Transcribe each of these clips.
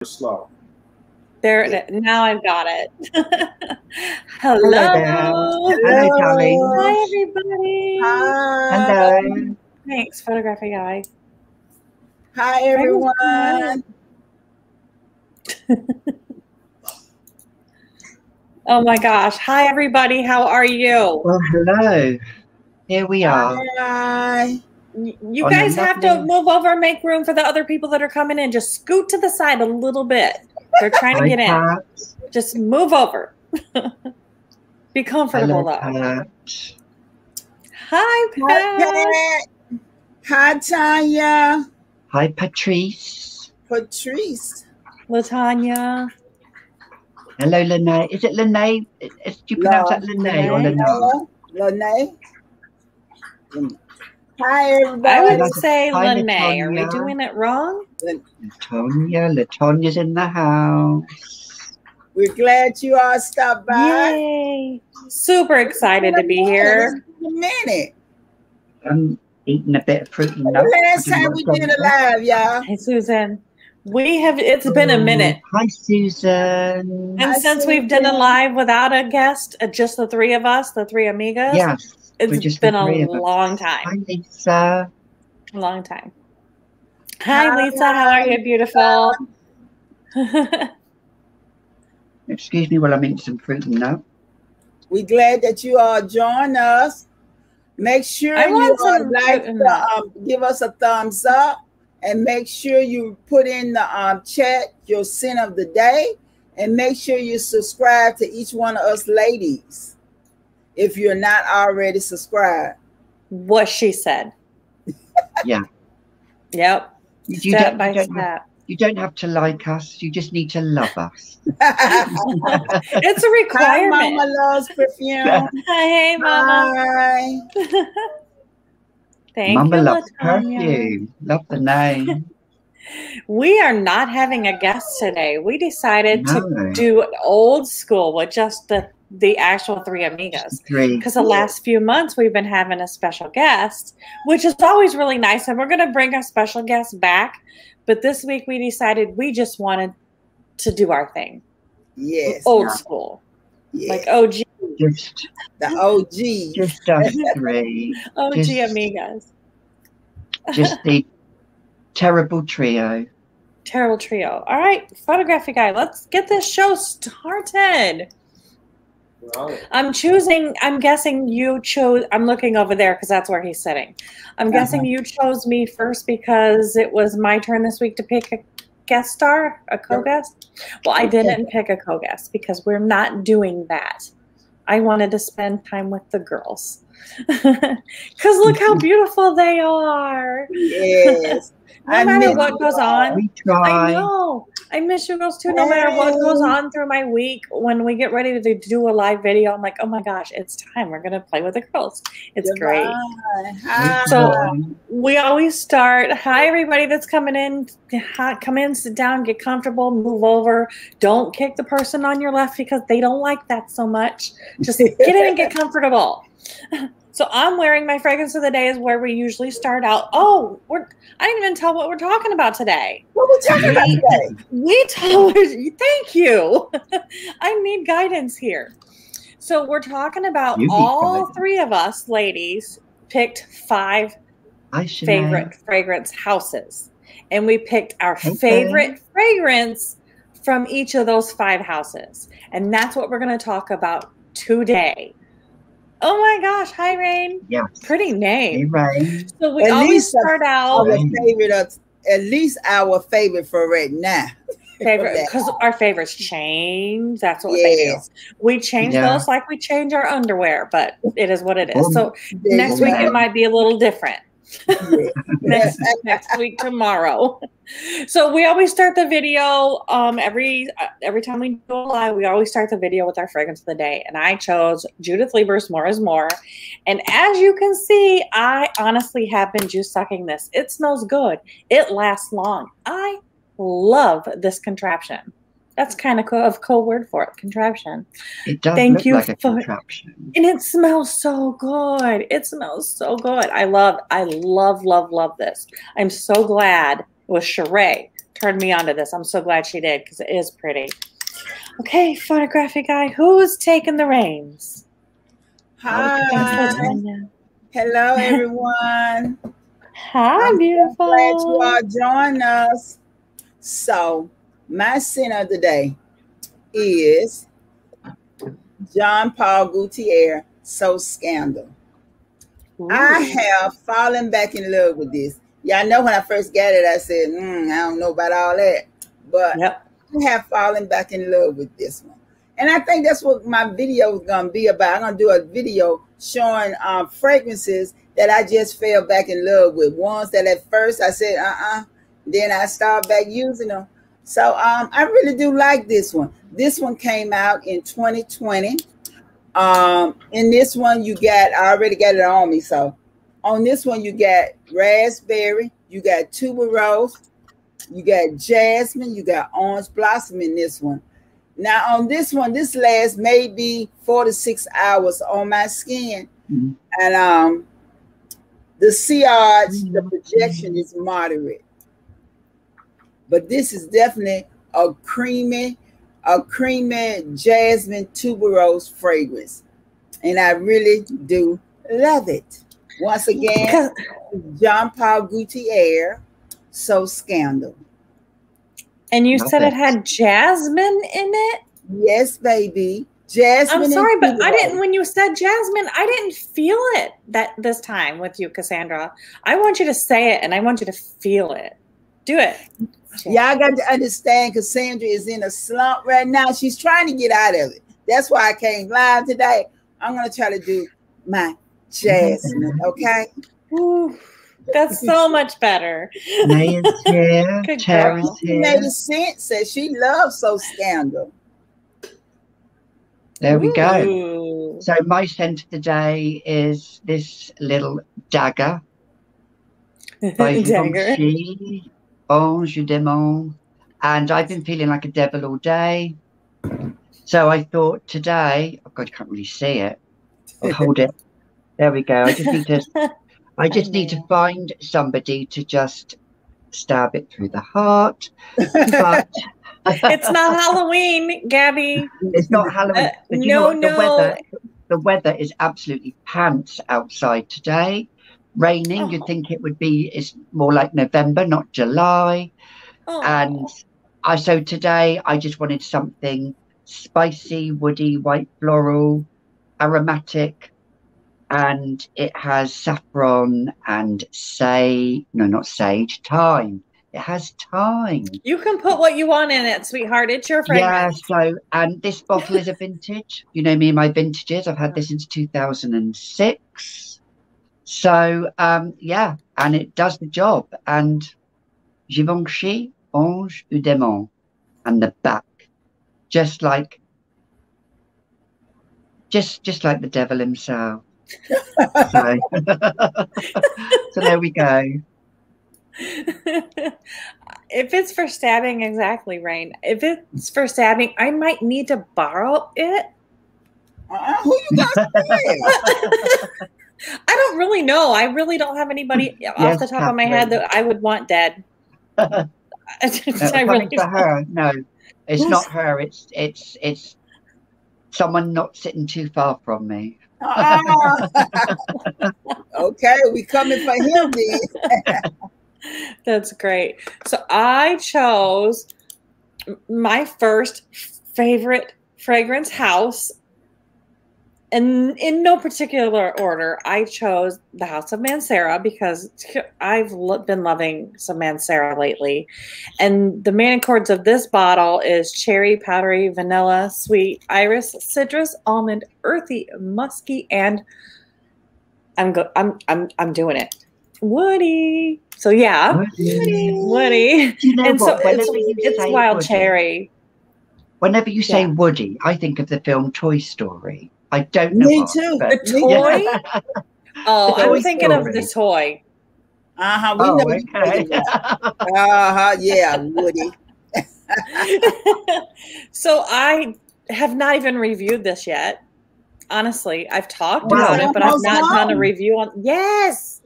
Slow. There, now I've got it. Hello. Hello there. Hello, darling. Hi, everybody. Hi. Hello. Thanks, photography guy. Hi, everyone. Oh my gosh. Hi, everybody. How are you? Well, hello. Here we are. Hi. You guys have to move over and make room for the other people that are coming in. Just scoot to the side a little bit. They're trying to get in. Just move over. Be comfortable, though. Pat. Hi, Pat. Hi, Tanya. Hi, Patrice. Patrice. Latanya. Hello, Lene. Is it Lene? Do you pronounce that Lene or Lene? Lene. Hi, everybody. I would say Hi, Lene. Are we Latonya. doing it wrong? Latonya's in the house. We're glad you all stopped by. Yay. Super excited to be here. It's been a minute. I'm eating a bit of fruit and The nuts. last time we did a live, y'all. Hey, Susan. It's been a minute. Hi, Susan. And Hi, since we've done a live without a guest, just the three of us, the Three Amigos, Yes. it's been a long time. Hi, Lisa. A long time. Hi, Lisa. How are you, beautiful? Excuse me while I'm eating some fruit and nuts. We're glad that you all join us. Make sure you give us a thumbs up. And make sure you put in the chat your sin of the day. And make sure you subscribe to each one of us ladies if you're not already subscribed. What she said. Yeah. Yep. Step by step. You don't have to like us. You just need to love us. It's a requirement. Hi, Mama loves perfume. Hey, Mama. Hi. Thank Mama you, loves Latanya. perfume. Love the name. We are not having a guest today. We decided to do an old school with just the actual Three Amigos. Because the last few months we've been having a special guest, which is always really nice. And we're going to bring our special guest back. But this week we decided we just wanted to do our thing. Yes. Old school. Yes. Like OG. Just the OG. Just us three. OG Amigos. Just the terrible trio. Terrible trio. All right, photography guy, let's get this show started. Wow. I'm guessing you chose, I'm looking over there because that's where he's sitting. I'm guessing you chose me first because it was my turn this week to pick a guest star, a co-guest. Well, I didn't pick a co-guest because we're not doing that. I wanted to spend time with the girls. Because look how beautiful they are. Yes. No matter what goes on. We try. I know. I miss you girls too. No matter what goes on through my week, when we get ready to do a live video, I'm like, oh my gosh, it's time. We're going to play with the girls. It's great. Hi. So we always start. Hi, everybody that's coming in. Come in, sit down, get comfortable, move over. Don't kick the person on your left because they don't like that so much. Just get in and get comfortable. So I'm wearing my fragrance of the day is where we usually start out. Oh, I didn't even tell what we're talking about today. What we're talking about today? Thank you. I need guidance here. So we're talking about all three of us ladies picked 5 favorite fragrance houses. And we picked our favorite fragrance from each of those 5 houses. And that's what we're going to talk about today. Oh my gosh. Hi, Rain. Yeah. Pretty name. Hey, Rain. So we always start out. At least our favorite for right now. Favorite, because our favorites change. That's what they do. We change those like we change our underwear, but it is what it is. So next week it might be a little different. next week, tomorrow. So we always start the video every time we do a live, we always start the video with our fragrance of the day. And I chose Judith Lieber's More is More. And as you can see, I honestly have been juice sucking this. It smells good. It lasts long. I love this contraption. That's kind of a cool word for it, contraption. It does look like a contraption. And it smells so good. It smells so good. I love this. I'm so glad it was Sheree turned me onto this. I'm so glad she did because it is pretty. Okay, photographic guy, who's taking the reins? Hi. Hello, everyone. Hi, beautiful. So glad you all joined us. So, my scent of the day is Jean Paul Gaultier, So Scandal. Ooh. I have fallen back in love with this. Y'all know when I first got it, I said, I don't know about all that. But I have fallen back in love with this one. And I think that's what my video is going to be about. I'm going to do a video showing fragrances that I just fell back in love with. Ones that at first I said, then I started back using them. So I really do like this one. This one came out in 2020. In this one, you got, I already got it on me. So on this one, you got raspberry, you got tuberose, you got jasmine, you got orange blossom in this one. Now on this one, this lasts maybe 4 to 6 hours on my skin. Mm-hmm. And the CRH, the projection is moderate. But this is definitely a creamy jasmine tuberose fragrance. And I really do love it. Once again, Jean Paul Gaultier, So Scandal. And you said it had jasmine in it? Yes, baby. Jasmine. I'm sorry, but I didn't, when you said jasmine, I didn't feel it this time with you, Cassandra. I want you to say it and I want you to feel it. Do it. Y'all got to understand Cassandra is in a slump right now. She's trying to get out of it. That's why I came live today. I'm going to try to do my jasmine, okay? Ooh, that's so much better. Naya's here. Tara's here. Made a sense. Says she loves So Scandal. There we go. So my scent of the day is this little dagger by Givenchy, Ange Demon. And I've been feeling like a devil all day. So I thought today, oh God, I can't really see it. I'll hold it. There we go. I just need to find somebody to just stab it through the heart. But it's not Halloween, Gabby. It's not Halloween. But you know what? The weather is absolutely pants outside today. Raining. You'd think it would be. It's more like November, not July. And so today I just wanted something spicy, woody, white floral, aromatic, and it has saffron and thyme. It has thyme. You can put what you want in it, sweetheart. It's your fragrance. Yeah, and this bottle is a vintage. You know me and my vintages. I've had this since 2006. So, yeah, and it does the job. And Givenchy, Ange Demon, and the back. Just like the devil himself. So, so there we go. If it's for stabbing, exactly, Rain. If it's for stabbing, I might need to borrow it. Who you got? I don't really know. I really don't have anybody off the top of my head that I would want dead. For her, no, it's not her. It's someone not sitting too far from me. Okay, we coming for him then. That's great. So I chose my first favorite fragrance house. And in no particular order, I chose the House of Mancera because I've been loving some Mancera lately. And the main accords of this bottle is cherry, powdery, vanilla, sweet, iris, citrus, almond, earthy, musky, and I'm doing it. Woody. So yeah, Woody. You know and what? so it's wild Woody, cherry. Whenever you say Woody, I think of the film Toy Story. I don't know. Me too. The toy? I'm thinking of the toy. We know. Okay. Yeah, Woody. So I have not even reviewed this yet. Honestly, I've talked about it, but I've not done a review on. Yes,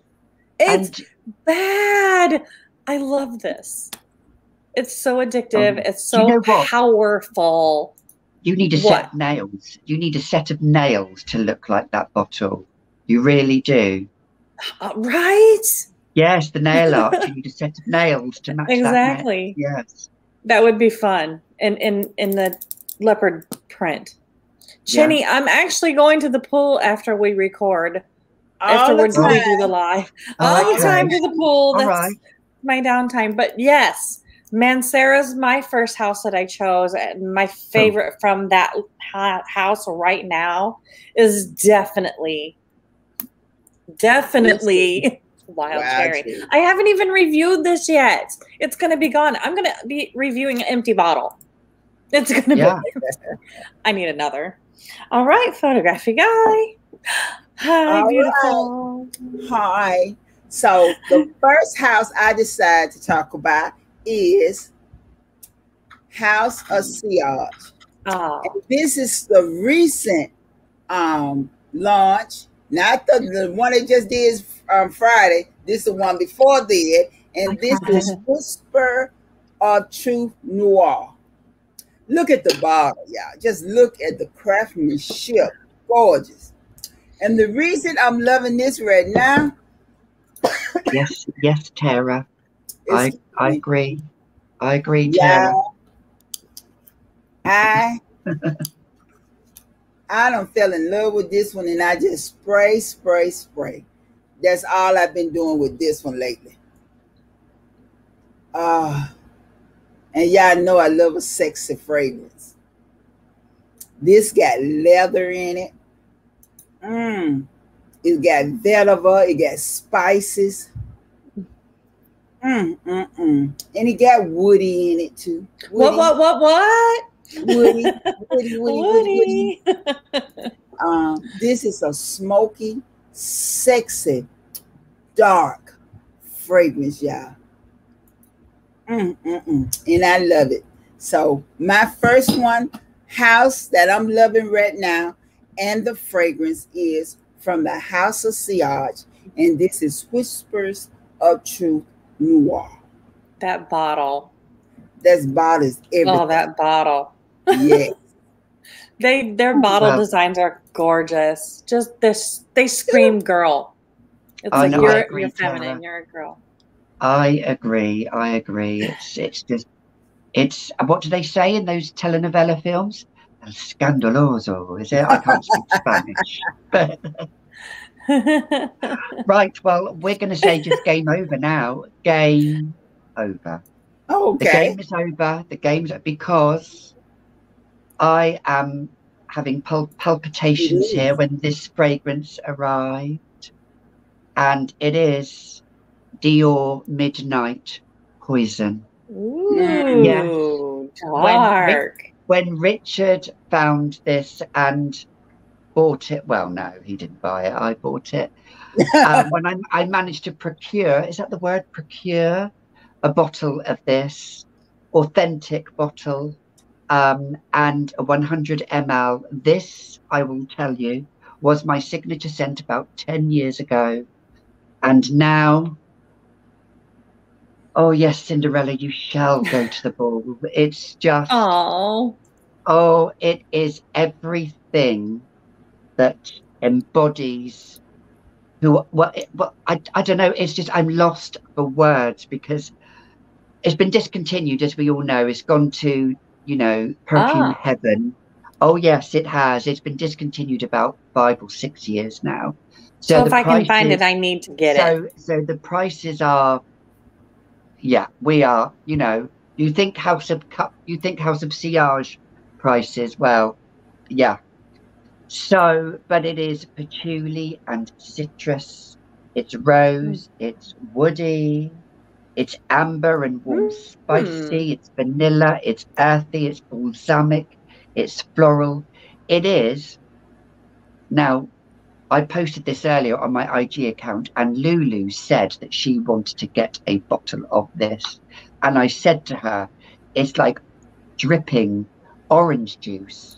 it's bad. I love this. It's so addictive. It's so you know powerful. You need a set of nails. You need a set of nails to look like that bottle. You really do. Right? Yes, the nail art. You need a set of nails to match exactly. that. Yes. That would be fun in the leopard print. Jenny, I'm actually going to the pool after we record. Afterwards, we do the live. All the time to the pool. That's my downtime. But yes, Mancera's my first house that I chose. And my favorite from that house right now is definitely Wild Cherry. I haven't even reviewed this yet. It's going to be gone. I'm going to be reviewing an empty bottle. It's going to be. I need another. All right, photography guy. Hi, beautiful. Right. Hi. So the first house I decided to talk about is House of Sillage. And this is the recent launch, not the one they just did Friday. This is the one before that, and this is Whisper of Truth Noir. Look at the bottle, y'all. Just look at the craftsmanship. Gorgeous. And the reason I'm loving this right now. Yes, Tara. I agree. I agree, Tara. I done fell in love with this one, and I just spray. That's all I've been doing with this one lately. And y'all know I love a sexy fragrance. This got leather in it. It got vetiver. It got spices. And it got woody in it too. Woody. What? Woody. This is a smoky, sexy, dark fragrance, y'all. And I love it. So my first house that I'm loving right now, and the fragrance is from the House of Sillage, and this is Whispers of Truth Noir. That bottle. That bottle is everything. Oh, that bottle. Yes. Their bottle designs are gorgeous. Just they scream girl. It's like you're feminine, you're a girl. I agree. It's what do they say in those telenovela films? El scandaloso, is it? I can't speak Spanish. Right, well, we're going to say just game over now. Game over. Oh, okay. The game is over. The game's because I am having palpitations here when this fragrance arrived. And it is Dior Midnight Poison. Ooh, yes. Dark. When Richard found this and bought it, well, no, he didn't buy it. I bought it. When I managed to procure, is that the word, procure, a bottle of this authentic bottle, and a 100 ml. This, I will tell you, was my signature scent about 10 years ago. And now, oh yes, Cinderella, you shall go to the ball. It's just, it is everything that embodies I don't know. It's just, I'm lost for words because it's been discontinued, as we all know. It's gone to, perfume heaven. Oh yes, it has. It's been discontinued about 5 or 6 years now. So if I can find it, I need to get it. So the prices are, we are, you think House of Sillage prices, well, yeah. So, but it is patchouli and citrus, it's rose, it's woody, it's amber and warm spicy, it's vanilla, it's earthy, it's balsamic, it's floral. It is. Now, I posted this earlier on my IG account, and LouLou said that she wanted to get a bottle of this. And I said to her, it's like dripping orange juice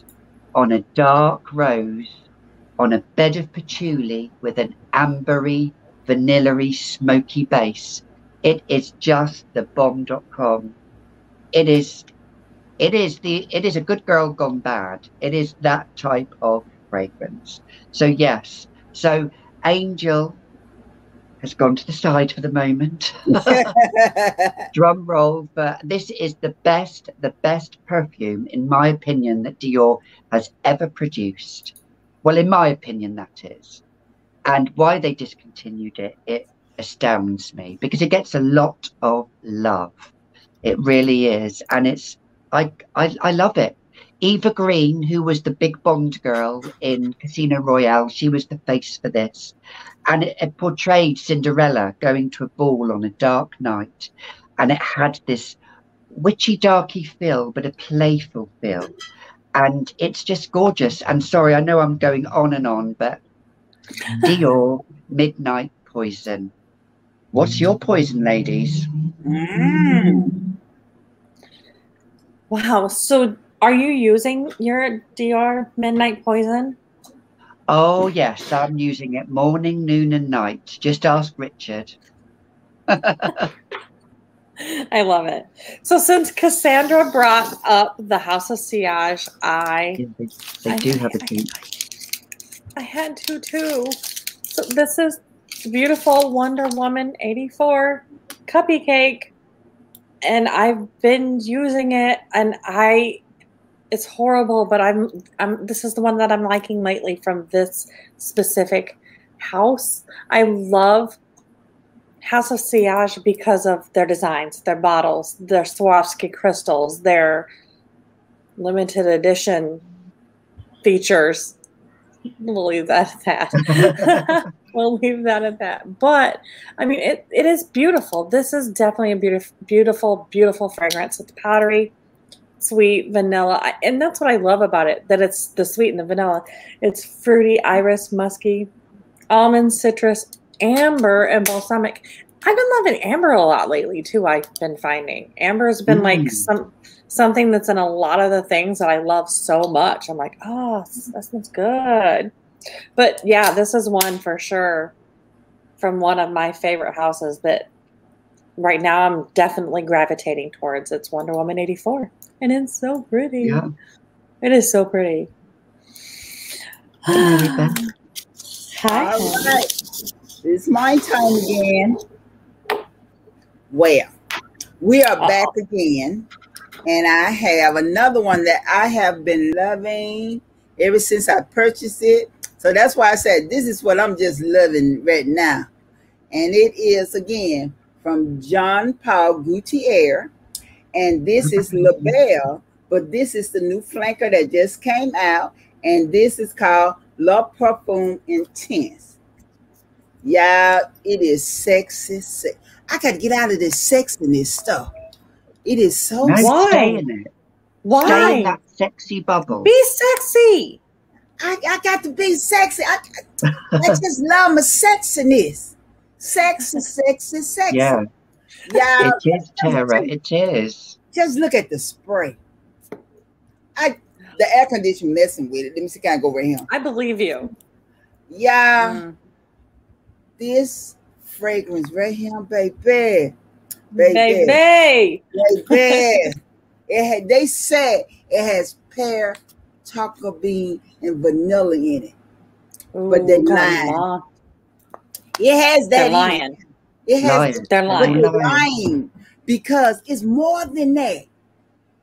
on a dark rose on a bed of patchouli with an ambery, vanilla-y, smoky base. It is just the bomb.com. it is a good girl gone bad. It is that type of fragrance. So yes. So Angel has gone to the side for the moment. Drum roll, but this is the best perfume, in my opinion, that Dior has ever produced. Well, in my opinion, that is. And why they discontinued it, it astounds me, because it gets a lot of love. It really is. And it's, I love it. Eva Green, who was the big Bond girl in Casino Royale, she was the face for this. And it portrayed Cinderella going to a ball on a dark night. And it had this witchy, darky feel, but a playful feel. And it's just gorgeous. And sorry, I know I'm going on, but Dior Midnight Poison. What's your poison, ladies? Wow. So are you using your Dior Midnight Poison? Oh, yes. I'm using it morning, noon, and night. Just ask Richard. I love it. So since Cassandra brought up the House of Sillage, they do have a tea. I had to too. So this is beautiful Wonder Woman 84 Cuppy Cake. And I've been using it, and it's horrible, but this is the one that I'm liking lately from this specific house. I love House of Sillage because of their designs, their bottles, their Swarovski crystals, their limited edition features. We'll leave that at that. We'll leave that at that. But I mean, it is beautiful. This is definitely a beautiful, beautiful fragrance. It's powdery, sweet, vanilla. And that's what I love about it, that it's the sweet and the vanilla. It's fruity, iris, musky, almond, citrus, amber, and balsamic. I've been loving amber a lot lately too. I've been finding amber has been like something that's in a lot of the things that I love so much. I'm like, oh, that smells good. But yeah, this is one for sure from one of my favorite houses that right now I'm definitely gravitating towards. It's Wonder Woman 84. And it's so pretty. Yeah. It is so pretty. Hi. All right. It's my time again. Well, we are back again. And I have another one that I have been loving ever since I purchased it. So that's why I said this is what I'm just loving right now. And it is, again, from Jean Paul Gaultier. And this is Belle, but this is the new flanker that just came out. And this is called Le Parfum Intense. Yeah, it is sexy. I got to get out of this sexiness stuff. It is so stay in it. Why? Stay in that sexy bubble. Be sexy. I got to be sexy. I just love my sexiness. Sexy. Yeah. Yeah. It is, Tara. It is. Just look at the spray. The air conditioner messing with it. Let me see, can I go over here? I believe you. Yeah. This fragrance right here, baby. Baby. They said it has pear, chocolate bean, and vanilla in it. Ooh, but they're lying. It has that. They're lying. It has. They're lying. But they're lying because it's more than that.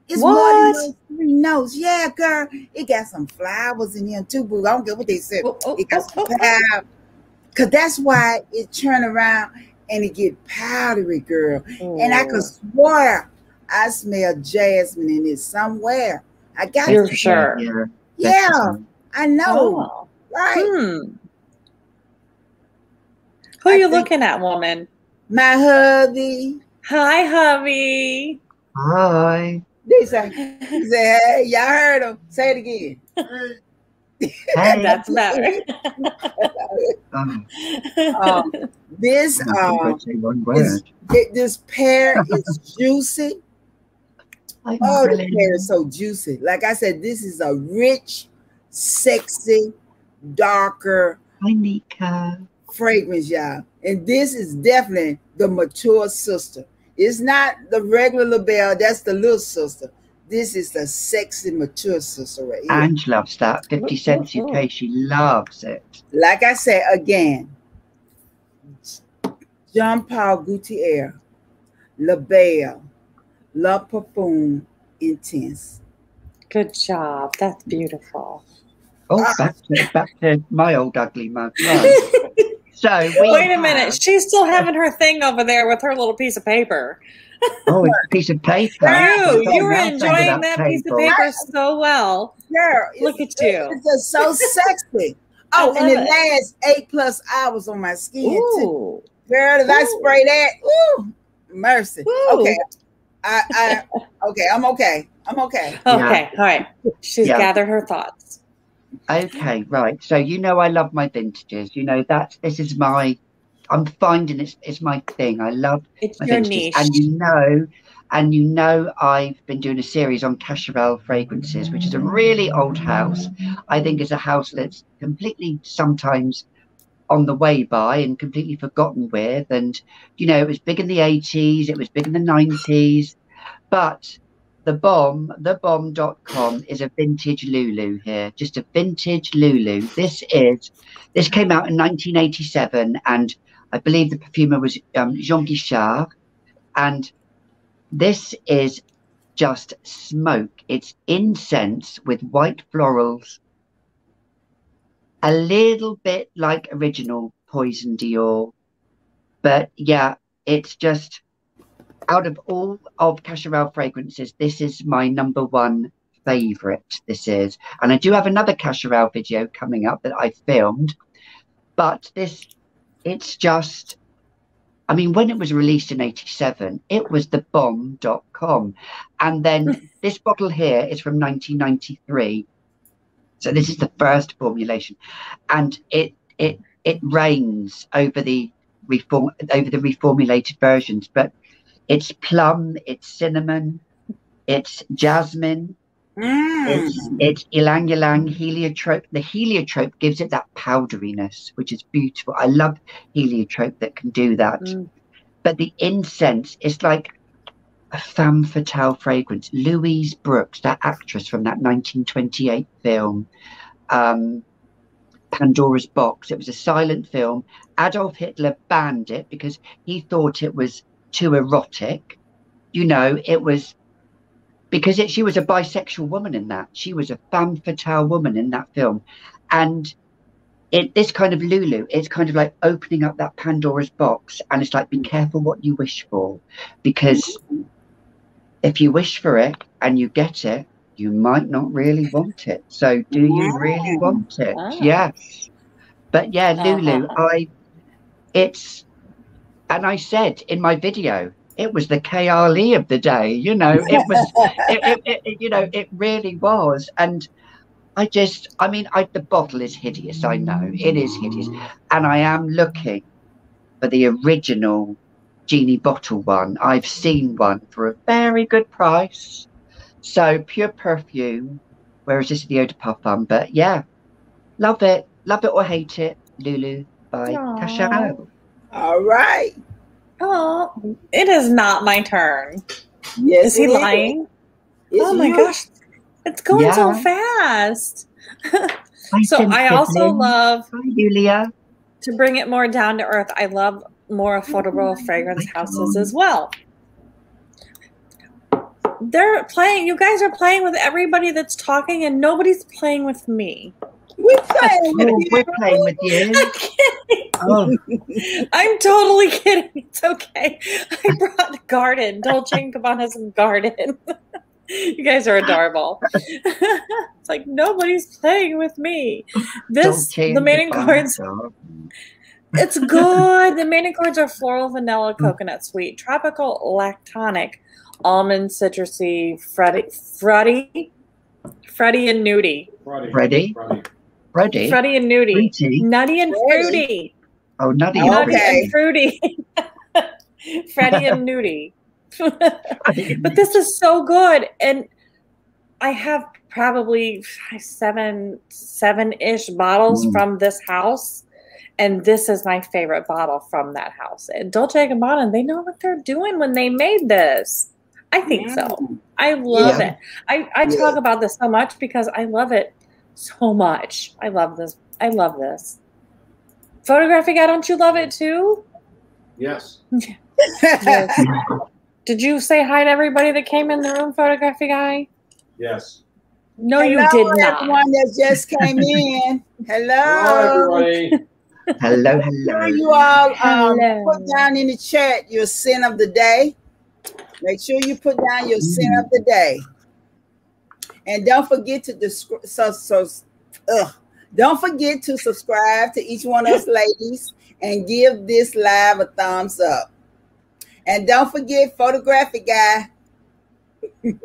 It's more than those 3 notes. Yeah, girl. It got some flowers in here too, boo. I don't care what they said. It got some powder. Because that's why it turn around and it get powdery, girl. And I could swear I smell jasmine in it somewhere. I got You're sure. Yeah, I know. Oh. Right. Who are you looking at, woman? My hubby. Hi, hubby. Hi. He said, hey, y'all heard him. Say it again. Hey. That's better. This pear is juicy. The pear is so juicy. Like I said, this is a rich, sexy, darker fragrance, y'all. And this is definitely the mature sister. It's not the regular Belle. That's the little sister. This is the sexy, mature sister right here. Ange loves that. 50 cents UK. She loves it. Like I said again, Jean Paul Gaultier, La Belle, La Parfum Intense. Good job. That's beautiful. Oh, back to my old ugly mug. Right. So wait a minute. She's still having her thing over there with her little piece of paper. Oh, it's a piece of paper. You were enjoying that piece of paper so well. Girl, look at you. It's just so sexy. Oh, and it lasts 8+ hours on my skin too. Girl, if I spray that, ooh, mercy. Ooh. Okay. Okay, I'm okay. I'm okay. Okay, all right. She's gathered her thoughts. Okay, right. So I love my vintages. I'm finding it's my thing. I love it's my your vintages. niche. And I've been doing a series on Cacharel fragrances, which is a really old house. I think it's a house that's completely sometimes on the way by and completely forgotten with. And it was big in the 80s, it was big in the 90s, but thebomb.com is a vintage LouLou here, just a vintage LouLou. This came out in 1987, and I believe the perfumer was Jean Guichard, and this is just smoke. It's incense with white florals, a little bit like original Poison Dior, but yeah, it's just, out of all of Cacharel fragrances, this is my #1 favorite. This is, and I do have another Cacharel video coming up that I filmed, but it's just, I mean, when it was released in 87, it was thebomb.com, and then this bottle here is from 1993. So this is the first formulation, and it reigns over the reformulated versions. But it's plum, it's cinnamon, it's jasmine, it's ylang ylang, heliotrope. The heliotrope gives it that powderiness, which is beautiful. I love heliotrope that can do that. But the incense is like a femme fatale fragrance. Louise Brooks, that actress from that 1928 film, Pandora's Box. It was a silent film. Adolf Hitler banned it because he thought it was too erotic. It was because she was a bisexual woman in that. She was a femme fatale woman in that film. And this kind of LouLou, it's kind of like opening up that Pandora's box, and it's like, be careful what you wish for, because if you wish for it and you get it, you might not really want it. So do you really want it? Yes. But yeah, LouLou, and I said in my video, it was the KRLE of the day, it was, it really was. And the bottle is hideous. I know it is hideous. And I am looking for the original Genie bottle one. I've seen one for a very good price. So Pure Perfume, whereas this is the Eau de Parfum. But yeah, love it or hate it. LouLou by Cacharel. All right. Oh, it is not my turn. Yes, is he lying? Oh my gosh, it's going so fast. So I also love Julia. To bring it more down to earth. I love more affordable fragrance houses as well. They're playing. You guys are playing with everybody that's talking, and nobody's playing with me. We're playing with you. We're playing with you. I'm kidding. Oh. I'm totally kidding. It's okay. I brought a garden. Dolce & Gabbana's garden. You guys are adorable. It's like nobody's playing with me. The main cards. It's good. The main cards are floral, vanilla, coconut sweet, tropical, lactonic, almond, citrusy, fruity, and nudie. Fruity and nudie. Fruity. Nutty and fruity. Oh, nutty. And fruity. Fruity and nudie. But this is so good. And I have probably seven-ish bottles from this house. And this is my favorite bottle from that house. And Dolce & Gabbana, they know what they're doing when they made this. I think so. I love it. I talk about this so much because I love it so much. I love this. I love this. Photography guy, don't you love it too? Yes. Yes. Did you say hi to everybody that came in the room, photography guy? Yes. No, you did not. Everyone that just came in. Hello. Hello, everybody. Hello, Sure you all put down in the chat your sin of the day. Make sure you put down your sin of the day. And don't forget to don't forget to subscribe to each one of us ladies and give this live a thumbs up. And don't forget photographic guy. Okay.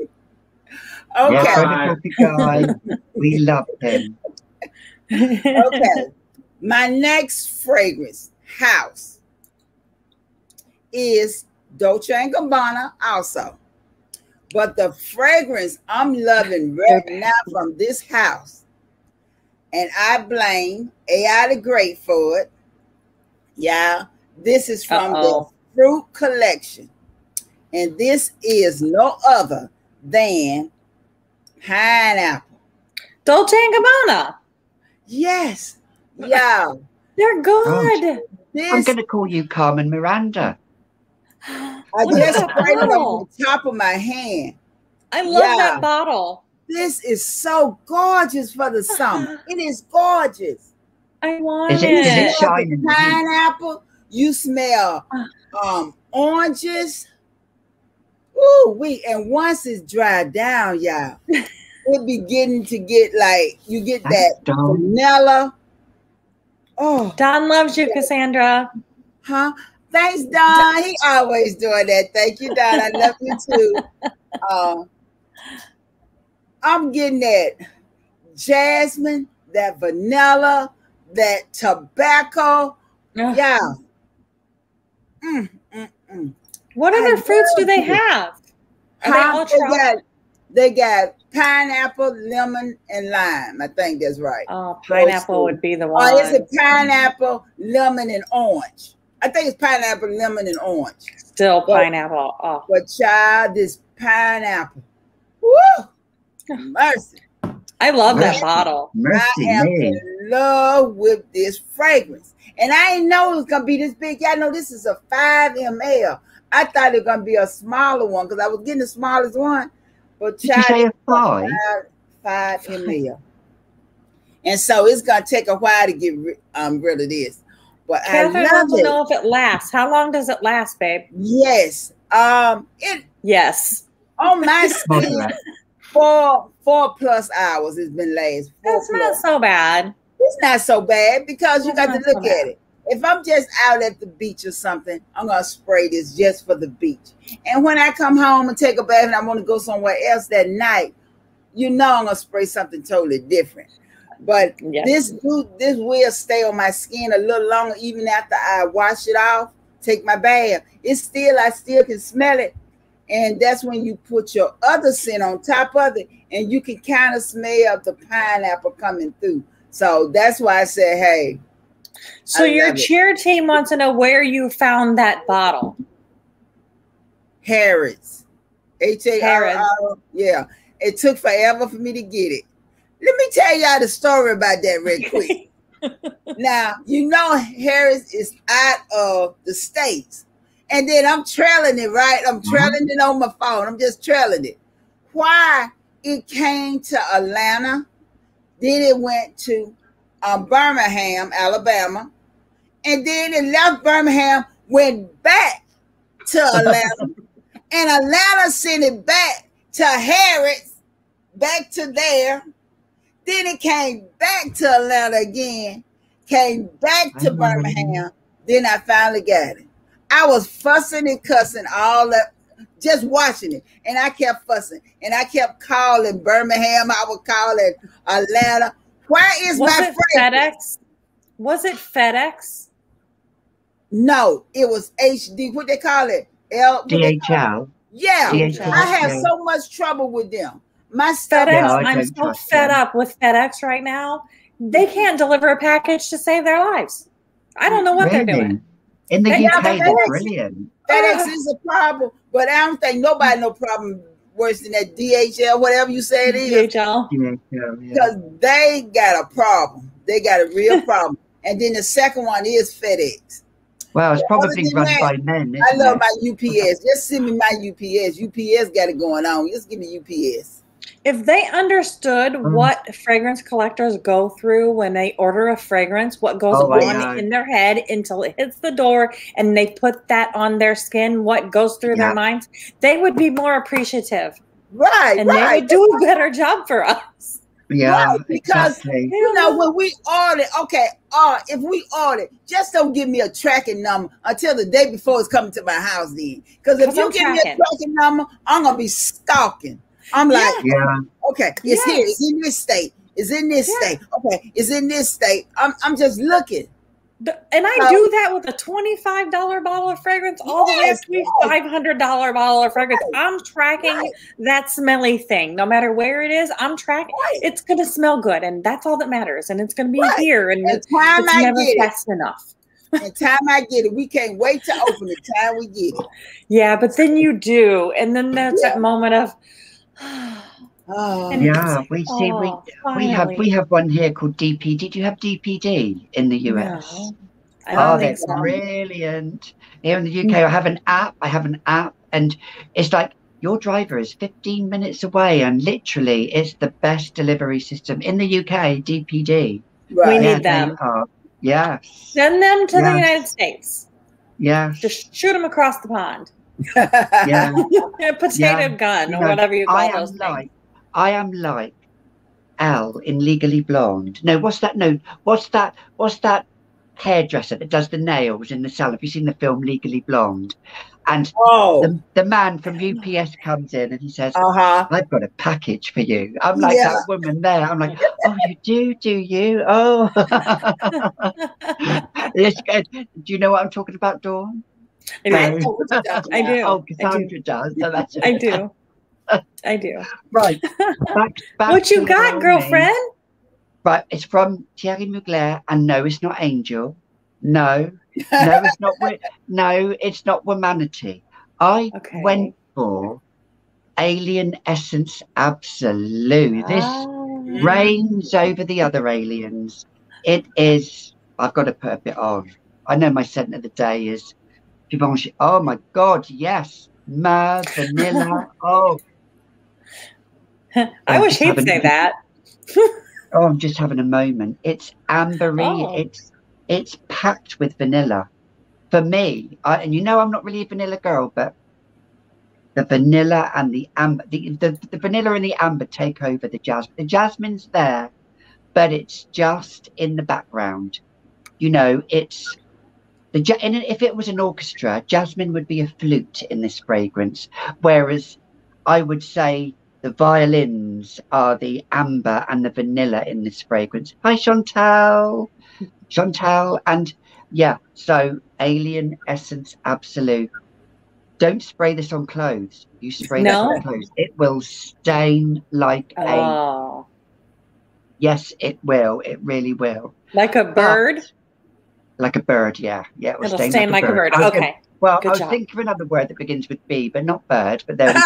Yeah, photographic guy. We love him. Okay. My next fragrance house is Dolce & Gabbana also. But the fragrance I'm loving right now from this house, and I blame AI the Great for it. Yeah, this is from the Fruit Collection. And this is no other than pineapple. Dolce & Gabbana. Yes. Yeah. They're good. I'm going to call you Carmen Miranda. I just sprayed it on the top of my hand. I love that bottle. This is so gorgeous for the summer. It is gorgeous. I want it. Is it shining? Pineapple. You smell oranges. Ooh, and once it's dried down, y'all, it beginning to get like you get that vanilla. Oh, Don loves you, Cassandra. Huh? Thanks, Don. He always doing that. Thank you, Don. I love you too. I'm getting that jasmine, that vanilla, that tobacco. Yeah. What other fruits do they have? They got pineapple, lemon, and lime. I think that's right. Oh, pineapple would be the one. Oh, it's a pineapple, lemon, and orange. I think it's pineapple, lemon, and orange. Still pineapple. Oh. But child, this pineapple. Woo! Mercy. I love that bottle. Mercy, I am in love with this fragrance. And I didn't know it was going to be this big. Y'all know this is a 5 ml. I thought it was going to be a smaller one because I was getting the smallest one. But did you say a 5? 5 ml. And so it's going to take a while to get rid of this. But Catherine wants to know if it lasts. How long does it last, babe? Yes. Yes. On my skin, 4+ hours it's been last. That's not so bad. It's not so bad because you got to look at it. If I'm just out at the beach or something, I'm going to spray this just for the beach. And when I come home and take a bath and I want to go somewhere else that night, you know I'm going to spray something totally different. But this will stay on my skin a little longer even after I wash it off, take my bath. I still can smell it. And that's when you put your other scent on top of it and you can kind of smell the pineapple coming through. So that's why I said, hey. So your cheer team wants to know where you found that bottle. Harrods. Harrods. Yeah. It took forever for me to get it. Let me tell y'all the story about that real quick. Now, you know Harrods is out of the States. And then I'm trailing it, right? I'm trailing it on my phone. I'm just trailing it. Why it came to Atlanta, then it went to Birmingham, Alabama, and then it left Birmingham, went back to Atlanta, and Atlanta sent it back to Harrods, back to there. Then it came back to Atlanta again, came back to Birmingham. Then I finally got it. I was fussing and cussing all that, just watching it. And I kept fussing. And I kept calling Birmingham. I would call it Atlanta. Where is my FedEx? Was it FedEx? No, it was HD. What they call it? DHL. Yeah. DHL. I have so much trouble with them. My stuff. FedEx, I'm so fed up with FedEx right now. They can't deliver a package to save their lives. I don't know what they're doing. In the UK, they're brilliant. FedEx is a problem, but I don't think nobody no problem worse than that DHL, whatever you say it is. DHL. Because they got a problem. They got a real problem. And then the second one is FedEx. Well, it's probably run by men. I love my UPS. Just send me my UPS. UPS got it going on. Just give me UPS. If they understood what fragrance collectors go through when they order a fragrance, what goes on in their head until it hits the door and they put that on their skin, what goes through their minds, they would be more appreciative. Right. And they would do a better job for us. Yeah, right, because you know when we order, if we order, just don't give me a tracking number until the day before it's coming to my house. Then, because if you give me a tracking number, I'm gonna be stalking. I'm like, okay, it's here. It's in this state. It's in this state. Okay, it's in this state. I'm just looking. And I do that with a $25 bottle of fragrance all the way up to a $500 bottle of fragrance. I'm tracking that smelly thing. No matter where it is, I'm tracking. It's going to smell good, and that's all that matters. And it's going to be here, and it's never fast enough. The time I get it, we can't wait to open the time we get it. Yeah, but then you do. And then there's that moment of... we have one here called DPD. Did you have DPD in the US? No, I don't think so. Brilliant. Here in the UK, I have an app, and it's like your driver is 15 minutes away, and literally it's the best delivery system in the UK. DPD. Right. We need them. Send them to the United States. Yeah. Just shoot them across the pond. A potato gun or whatever you call those things. I am like Elle in Legally Blonde. No, what's that? No, what's that hairdresser that does the nails in the salon? Have you seen the film Legally Blonde? And the man from UPS comes in and he says, I've got a package for you. I'm like that woman there. I'm like, oh, you do you? Oh. Do you know what I'm talking about, Dawn? I do. Oh, Cassandra does. So that's I do. I do. Right. Back what you got, girlfriend? Right. It's from Thierry Mugler, and no, it's not Angel. No, it's not. No, it's not Womanity. I went for Alien Essence Absolue. This reigns over the other aliens. It is. I've got to put a bit on. I know my scent of the day is Givenchy. Oh my God, yes. Mad vanilla. I wish he'd say that. I'm just having a moment. It's ambery. It's packed with vanilla. For me, and you know I'm not really a vanilla girl, but the vanilla and the amber, the vanilla and the amber take over the jasmine. The jasmine's there, but it's just in the background. You know, it's if it was an orchestra, jasmine would be a flute in this fragrance, whereas I would say the violins are the amber and the vanilla in this fragrance. Hi, Chantal, and so Alien Essence Absolute. Don't spray this on clothes. You spray this on clothes, it will stain like a. Yes, it will. It really will. Like a bird. Like a bird, yeah. It'll stain like a bird. Okay. I was thinking of another word that begins with B, but not bird. But there we go.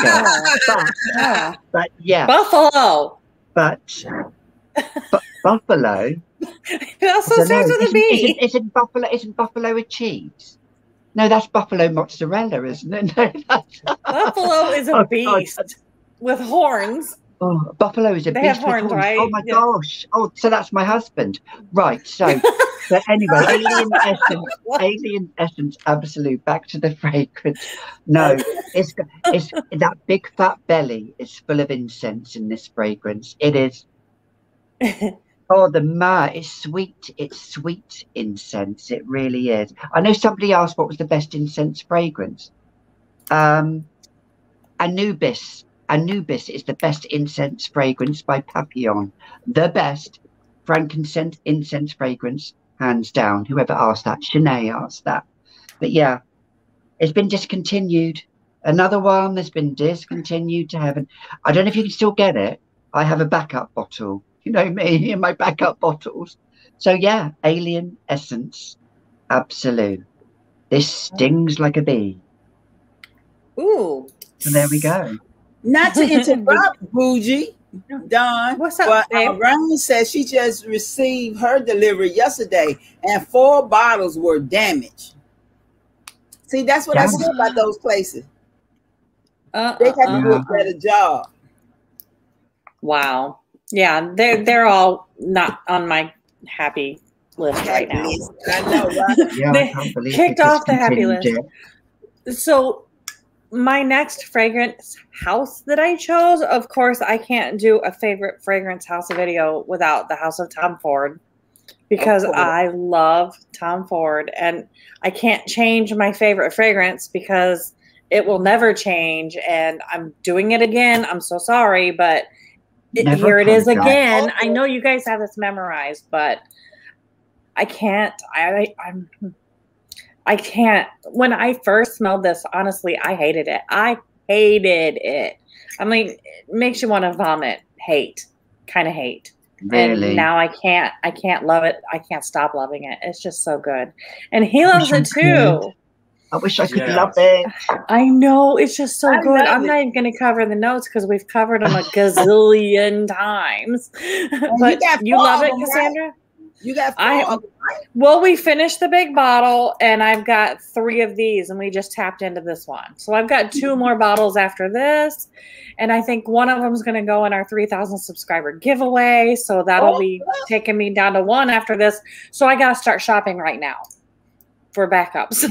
but yeah, buffalo. But buffalo. It also starts with a B. Isn't buffalo a cheese? No, that's buffalo mozzarella, isn't it? No, buffalo is a beast with horns. Oh, buffalo is a beast with horns, right? Oh my gosh! Oh, so that's my husband, right? So, but anyway, Alien Essence Absolute. Back to the fragrance. No, it's that big fat belly is full of incense in this fragrance. It is. Oh, it's sweet. It's sweet incense. It really is. I know somebody asked what was the best incense fragrance. Anubis. Anubis is the best incense fragrance by Papillon. The best frankincense incense fragrance, hands down. Whoever asked that, Shanae asked that. But yeah, it's been discontinued. Another one that's been discontinued to heaven. I don't know if you can still get it. I have a backup bottle. You know me in my backup bottles. So yeah, Alien Essence Absolute. This stings like a bee. Ooh. So there we go. Not to interrupt, Bougie, Dawn. What's up, but Rain says she just received her delivery yesterday, and 4 bottles were damaged. See, that's what I said about those places. They have to do a better job. Wow. Yeah, they're all not on my happy list right now. I know, right? Yeah, they kicked off the happy list. So my next fragrance house that I chose, of course, I can't do a favorite fragrance house video without the House of Tom Ford, because I love Tom Ford, and I can't change my favorite fragrance because it will never change, and I'm doing it again. I'm so sorry, but here it is again. I know you guys have this memorized, but I can't. I can't. When I first smelled this, honestly, I hated it. I hated it. I mean, it makes you want to vomit. Kind of hate. Really? And now I can't love it. I can't stop loving it. It's just so good. And he loves it too. I wish I could love it. I know. It's just so good. I'm not even going to cover the notes because we've covered them a gazillion times. But you love it, Cassandra? You got 4. Well, we finished the big bottle, and I've got 3 of these, and we just tapped into this one. So I've got 2 more bottles after this, and I think one of them is going to go in our 3,000 subscriber giveaway. So that'll be taking me down to 1 after this. So I got to start shopping right now for backups.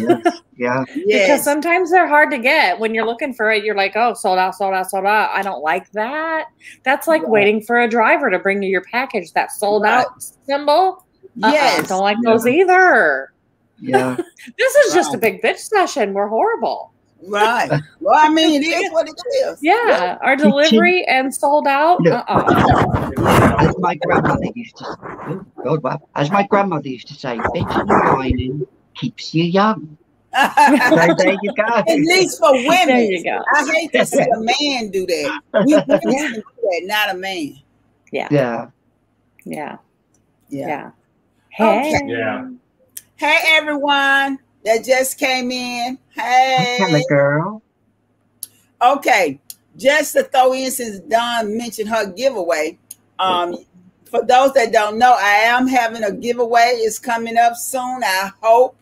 Yeah. Because sometimes they're hard to get. When you're looking for it, you're like, oh, sold out, sold out, sold out. I don't like that. That's like waiting for a driver to bring you your package. That sold out symbol. Yes. Don't like those either. Yeah. This is just a big bitch session. We're horrible. Right. Well, I mean, it is what it is. Yeah. Our delivery and sold out. As my grandmother used to as my grandmother used to say, bitching and whining keeps you young. So there you go. At least for women. There you go. I hate to see a man do that. We women can do that, not a man. Yeah. Hey. Okay. Yeah. Hey, everyone that just came in. Hey. Hello, girl. Okay. Just to throw in, since Dawn mentioned her giveaway, for those that don't know, I am having a giveaway. It's coming up soon, I hope.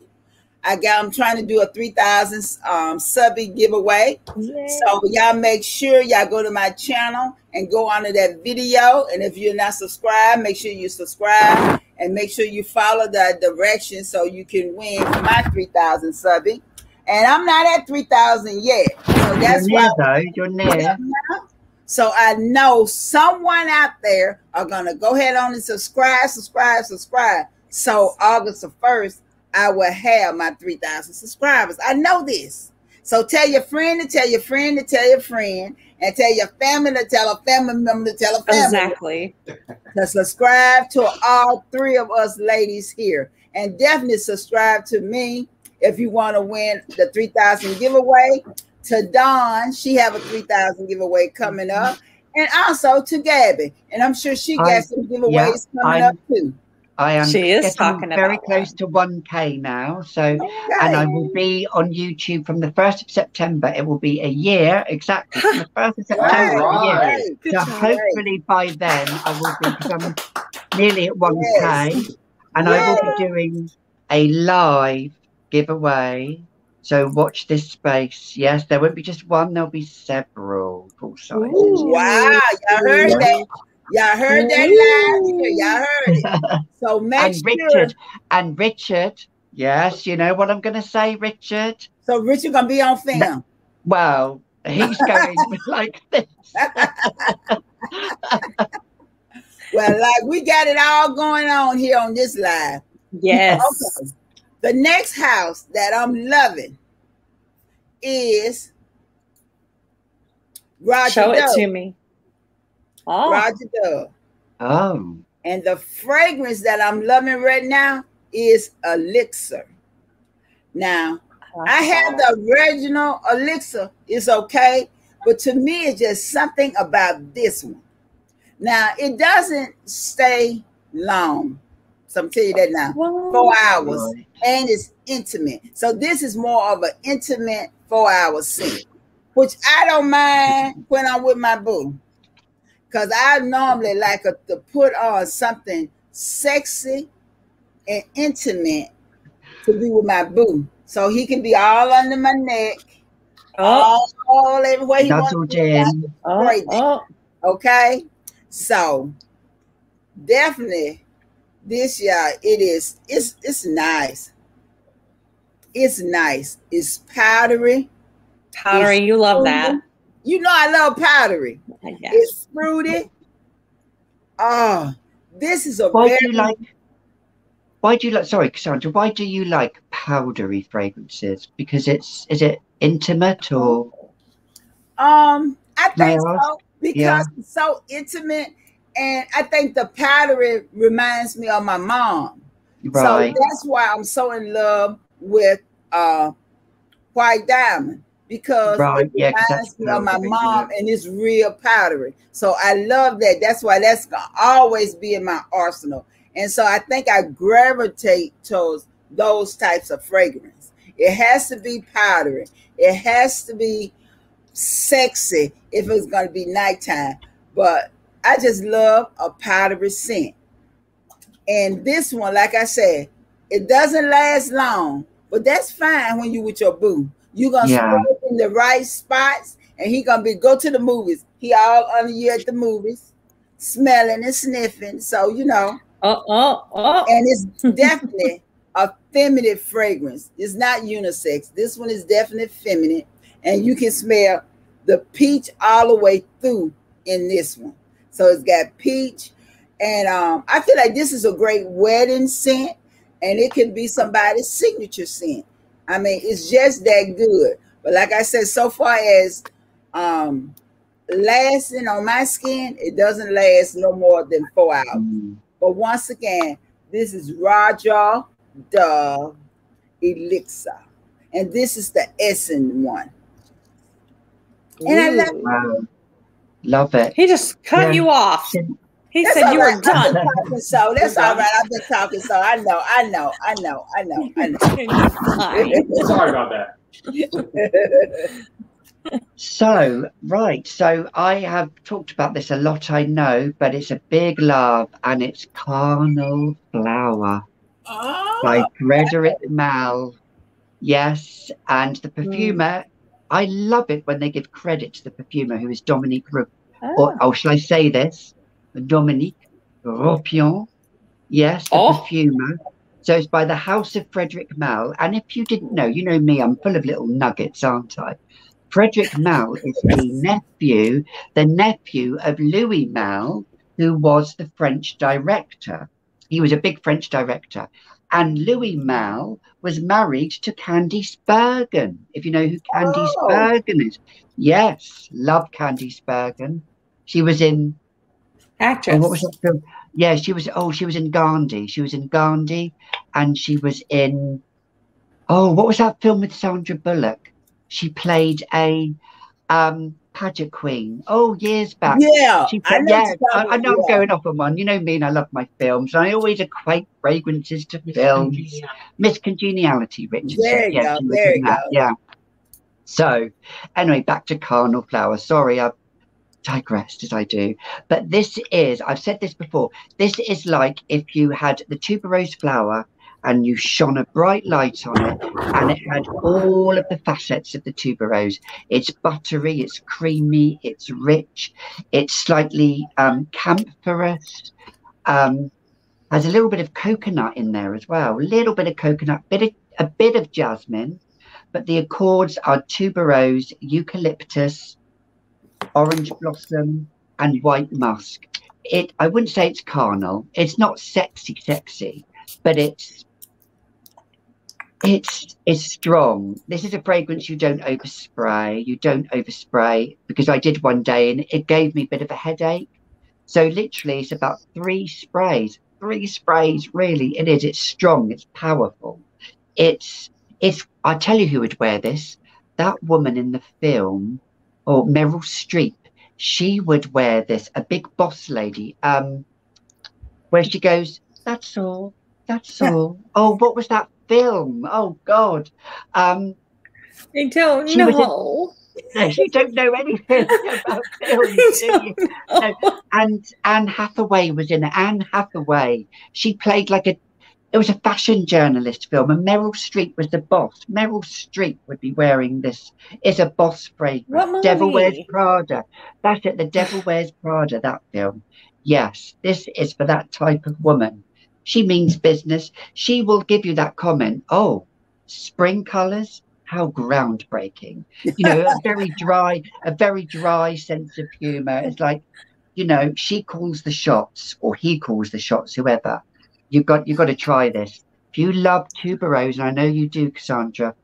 I'm trying to do a 3,000 subby giveaway. Yay. So y'all make sure y'all go to my channel and go onto that video. And if you're not subscribed, make sure you subscribe and make sure you follow the directions so you can win my 3,000 subby. And I'm not at 3,000 yet. So that's why you're near. So I know someone out there are gonna go ahead on and subscribe. So August the 1st, I will have my 3,000 subscribers. I know this. So tell your friend to tell your friend to tell your friend, and tell your family to tell a family member to tell a family Exactly. to subscribe to all 3 of us ladies here. And definitely subscribe to me if you want to win the 3,000 giveaway. To Dawn, she have a 3,000 giveaway coming up. And also to Gaby. And I'm sure she got some giveaways coming up too. I am she is talking very about close to 1K now. So, and I will be on YouTube from the 1st of September. It will be a year exactly from the 1st of September. Right. So hopefully by then I will be, because I'm nearly at 1K, and I will be doing a live giveaway. So watch this space. Yes, there won't be just one. There'll be several full sizes. Wow, y'all heard that. Y'all heard that last year. Y'all heard it. So make sure. Richard, yes, you know what I'm going to say, Richard? So Richard going to be on film. Well, he's going like this. Well, like we got it all going on here on this live. Yes. Okay. The next house that I'm loving is Roja. Show it to me. Oh. Roja Dove. Oh. And the fragrance that I'm loving right now is Elixir. Now, I have the original Elixir. It's okay. But to me, it's just something about this one. Now, it doesn't stay long. So I'm telling you that now. Wow. 4 hours. And it's intimate. So this is more of an intimate 4-hour scent, which I don't mind when I'm with my boo. Because I normally like to put on something sexy and intimate to be with my boo. So he can be all under my neck, all everywhere he wants to be. Okay? So definitely this year it's nice. It's nice. It's powdery. Powdery, you love that. You know I love powdery. Yeah. It's fruity. Oh, this is a Why do you like, sorry, Cassandra, why do you like powdery fragrances? Because is it intimate or? I think so, because it's so intimate, and I think the powdery reminds me of my mom. Right. So that's why I'm so in love with White Diamond, because it reminds me of my mom, and it's real powdery. So I love that. That's why that's gonna always be in my arsenal. And so I think I gravitate towards those types of fragrance. It has to be powdery. It has to be sexy if it's going to be nighttime. But I just love a powdery scent. And this one, like I said, it doesn't last long, but that's fine when you with your boo. You're going to spray it in the right spots, and he going to go to the movies. He all under you at the movies, smelling and sniffing. So, you know. And it's definitely a feminine fragrance. It's not unisex. This one is definitely feminine, and you can smell the peach all the way through in this one. So it's got peach, and I feel like this is a great wedding scent, and it can be somebody's signature scent. I mean, it's just that good. But like I said, so far as lasting on my skin, it doesn't last no more than 4 hours. But once again, this is Roja the Elixir. And this is the Essen one. And I love it. He just cut you off. He said you were done. So that's all right. I've been talking, so I know. Sorry about that. So I have talked about this a lot, I know, but it's a big love, and it's Carnal Flower by Frederic Malle. Yes, and the perfumer, I love it when they give credit to the perfumer, who is Dominique or shall I say this? Dominique Ropion. Yes, the perfumer. So it's by the House of Frederic Malle. And if you didn't know, you know me, I'm full of little nuggets, aren't I? Frederic Malle is the nephew of Louis Malle, who was the French director. He was a big French director. And Louis Malle was married to Candice Bergen, if you know who Candice Bergen is. Yes, love Candice Bergen. She was in... Actress. What was that film? Yeah, she was in Gandhi. She was in Gandhi, and she was in... what was that film with Sandra Bullock? She played a pageant queen. years back. Yeah, I know I'm going off on one. You know me, and I love my films. I always equate fragrances to films. Miss Congeniality, Richard. There you go. Yeah. So, anyway, back to Carnal Flower. Sorry, I've digressed as I do. But this is, I've said this before, this is like if you had the tuberose flower and you shone a bright light on it, and it had all of the facets of the tuberose. It's buttery, it's creamy, it's rich, it's slightly camphorous, has a little bit of coconut in there as well, a little bit of coconut, a bit of jasmine, but the accords are tuberose, eucalyptus, orange blossom, and white musk. I wouldn't say it's carnal. It's not sexy, but it's strong. This is a fragrance you don't overspray. Because I did one day and it gave me a bit of a headache. So literally it's about 3 sprays. 3 sprays, really. It is. It's strong. It's powerful. I tell you who would wear this. That woman in the film, or Meryl Streep, she would wear this. A big boss lady. Where she goes, that's all. That's all. Oh, what was that film? Oh God. I don't know. No, you don't know anything about films, do you? No. And Anne Hathaway was in it. Anne Hathaway. She played like it was a fashion journalist film, and Meryl Streep was the boss. Meryl Streep would be wearing this. Is a boss fragrance. What Devil Wears movie? Prada. That's it. The Devil Wears Prada. That film. Yes, this is for that type of woman. She means business. She will give you that comment. Oh, spring colours. How groundbreaking. You know, a very dry sense of humor. It's like, you know, she calls the shots, or he calls the shots, whoever. You've got to try this. If you love tuberose, and I know you do, Cassandra,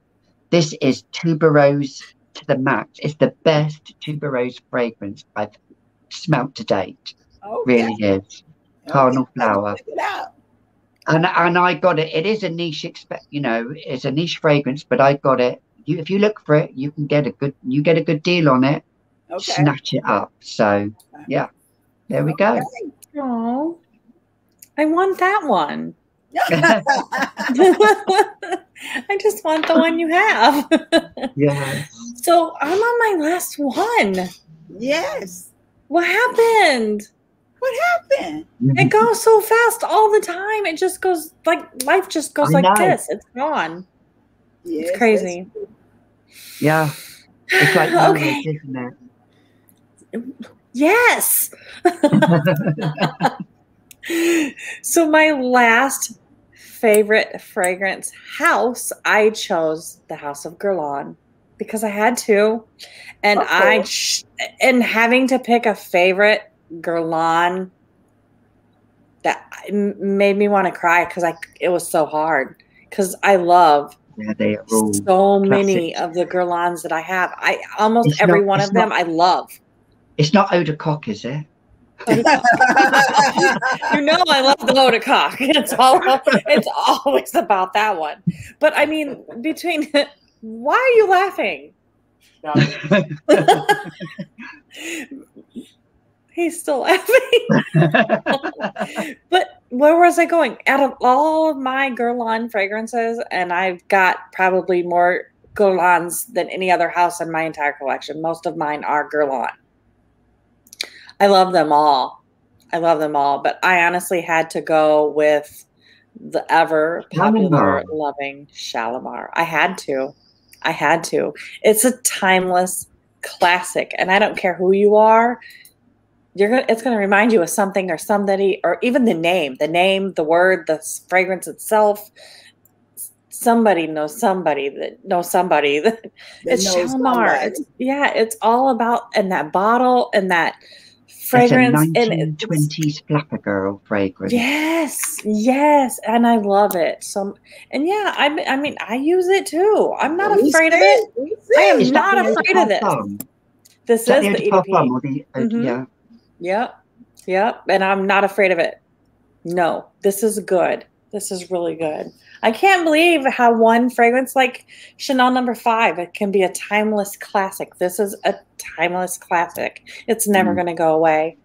this is tuberose to the max. It's the best tuberose fragrance I've smelt to date. Okay. Really is. Carnal flower. Check it out. And I got it. It is a niche, you know, it's a niche fragrance, but I got it. If you look for it, you can get a good deal on it. Okay. Snatch it up. So yeah, there we go. Oh, I want that one. I just want the one you have. Yeah. So I'm on my last one. Yes. What happened? What happened? It goes so fast all the time. It just goes like life just goes like this. It's gone. Yes, it's crazy. Yeah. It's like okay. Isn't it? Yes. So my last favorite fragrance house, I chose the House of Guerlain because I had to. And and having to pick a favorite Guerlain, that made me want to cry because it was so hard because I love so many of the Guerlains that I have. Almost every one of them I love. It's not eau de coque, is it? You know I love the eau de coque. It's always about that one. But I mean, why are you laughing? He's still laughing. But where was I going? Out of all of my Guerlain fragrances, and I've got probably more Guerlains than any other house in my entire collection. Most of mine are Guerlain. I love them all. But I honestly had to go with the ever popular, loving Shalimar. I had to. It's a timeless classic, and I don't care who you are. It's going to remind you of something or somebody, or even the name, the word, the fragrance itself. Somebody knows somebody that knows somebody. It's Shalimar. It's all about, and that bottle and that fragrance. It's a 1920s flapper girl fragrance. Yes, and I love it. So, and yeah, I mean, I use it too. I'm not afraid of it. I am not afraid of this. This is the EDP. Yeah. Yep. And I'm not afraid of it. No, this is good. This is really good. I can't believe how one fragrance like Chanel No. 5, it can be a timeless classic. This is a timeless classic. It's never going to go away.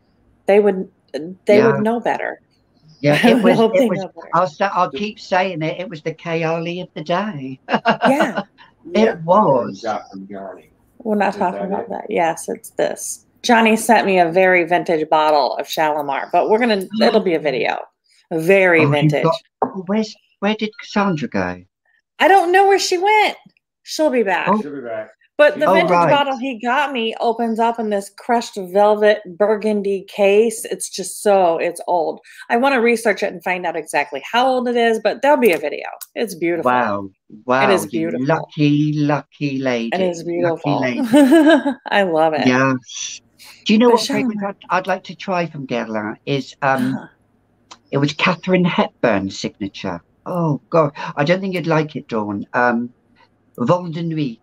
They would know better. Yeah, I'll keep saying it. It was the Kayali of the day. Yeah. It was. We're not talking about that. Yes, it's this. Johnny sent me a very vintage bottle of Shalimar, but it'll be a video. Very vintage. Where did Cassandra go? I don't know where she went. She'll be back. She'll be back. But the vintage bottle he got me opens up in this crushed velvet burgundy case. It's just it's old. I want to research it and find out exactly how old it is, but there'll be a video. It's beautiful. Wow. It is beautiful. Lucky lady. It is beautiful. I love it. Yes. Do you know what fragrance I'd like to try from Guerlain is it was Katharine Hepburn's signature. Oh God, I don't think you'd like it, Dawn. Vol de Nuit.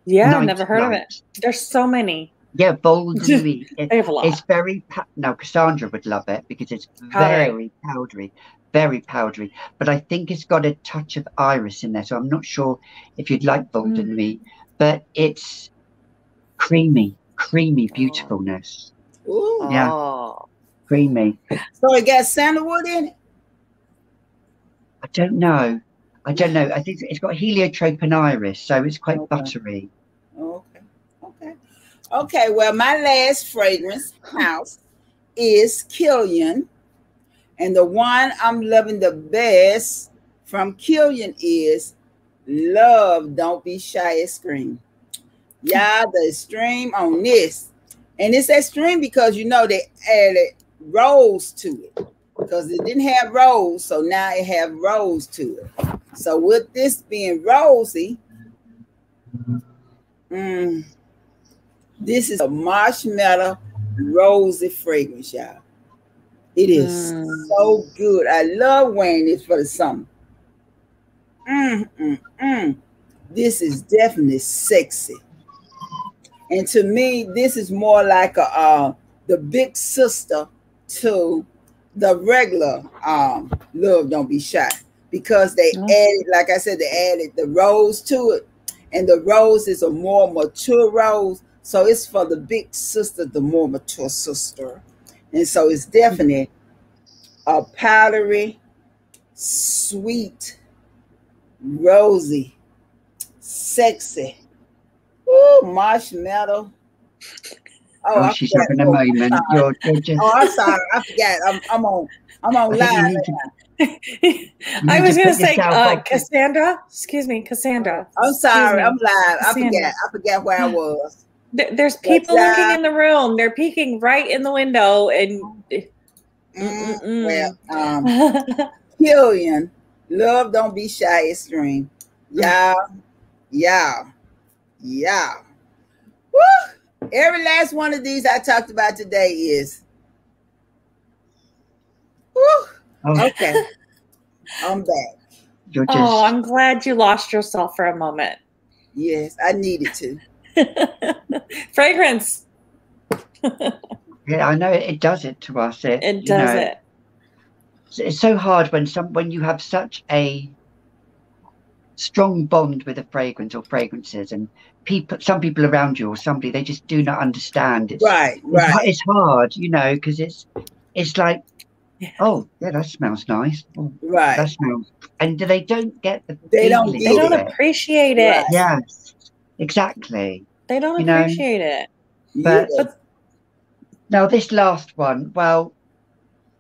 Yeah, I've never heard of it. There's so many. Yeah, Vol de Nuit. They have a lot. It's very now Cassandra would love it because it's very powdery. But I think it's got a touch of iris in there, so I'm not sure if you'd like Vol de Nuit. But it's creamy beautifulness. Ooh. Yeah. Creamy. So it got sandalwood in it? don't know. I don't know. I think it's got heliotrope and iris, so it's quite buttery. Okay. Well, my last fragrance house is Kilian, and the one I'm loving the best from Kilian is Love Don't Be Shy Extreme. Yeah, the extreme on this, and it's extreme because you know they added rose to it because it didn't have rose, so now it have rose to it. So with this being rosy, this is a marshmallow rosy fragrance, y'all. It is so good. I love wearing this for the summer. This is definitely sexy. And to me, this is more like the big sister to the regular Love Don't Be Shy, because they added, like I said, they added the rose to it, and the rose is a more mature rose, so it's for the big sister, the more mature sister, and so it's definitely a powdery, sweet, rosy, sexy. Ooh, marshmallow. Oh, she's having a moment. You're just... Oh, I'm sorry. I forgot. I'm on live. I was going to say, Cassandra. Excuse me, Cassandra. I'm sorry. I'm live. Cassandra. I forgot where I was. There's people looking in the room. They're peeking right in the window, and Kilian, Love Don't Be Shy Extreme. Yeah. Woo! Every last one of these I talked about today is. Okay. I'm back. I'm glad you lost yourself for a moment. Yes, I needed to. Fragrance. Yeah, I know it does it to us. It does it. It's so hard when you have such a strong bond with a fragrance or fragrances, and some people around you or somebody, they just do not understand. Right. It's hard, because it's like, oh yeah, that smells nice. Oh, right. That smells, and they don't get the they don't appreciate it. Right. Yes, exactly. They don't appreciate it. But now this last one, well,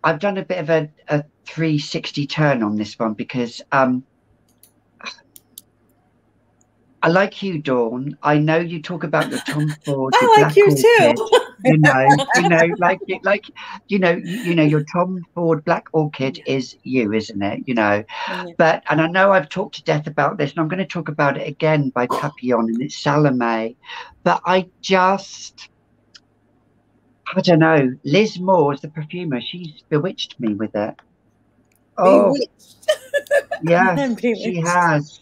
I've done a bit of a 360 turn on this one because I like you, Dawn. I know you talk about your Tom Ford. I like you too. Your Tom Ford Black Orchid is you, isn't it? But and I know I've talked to death about this, and I'm going to talk about it again by Papillon, and it's Salome. But I don't know. Liz Moore is the perfumer. She's bewitched me with it. Oh, yes, she has.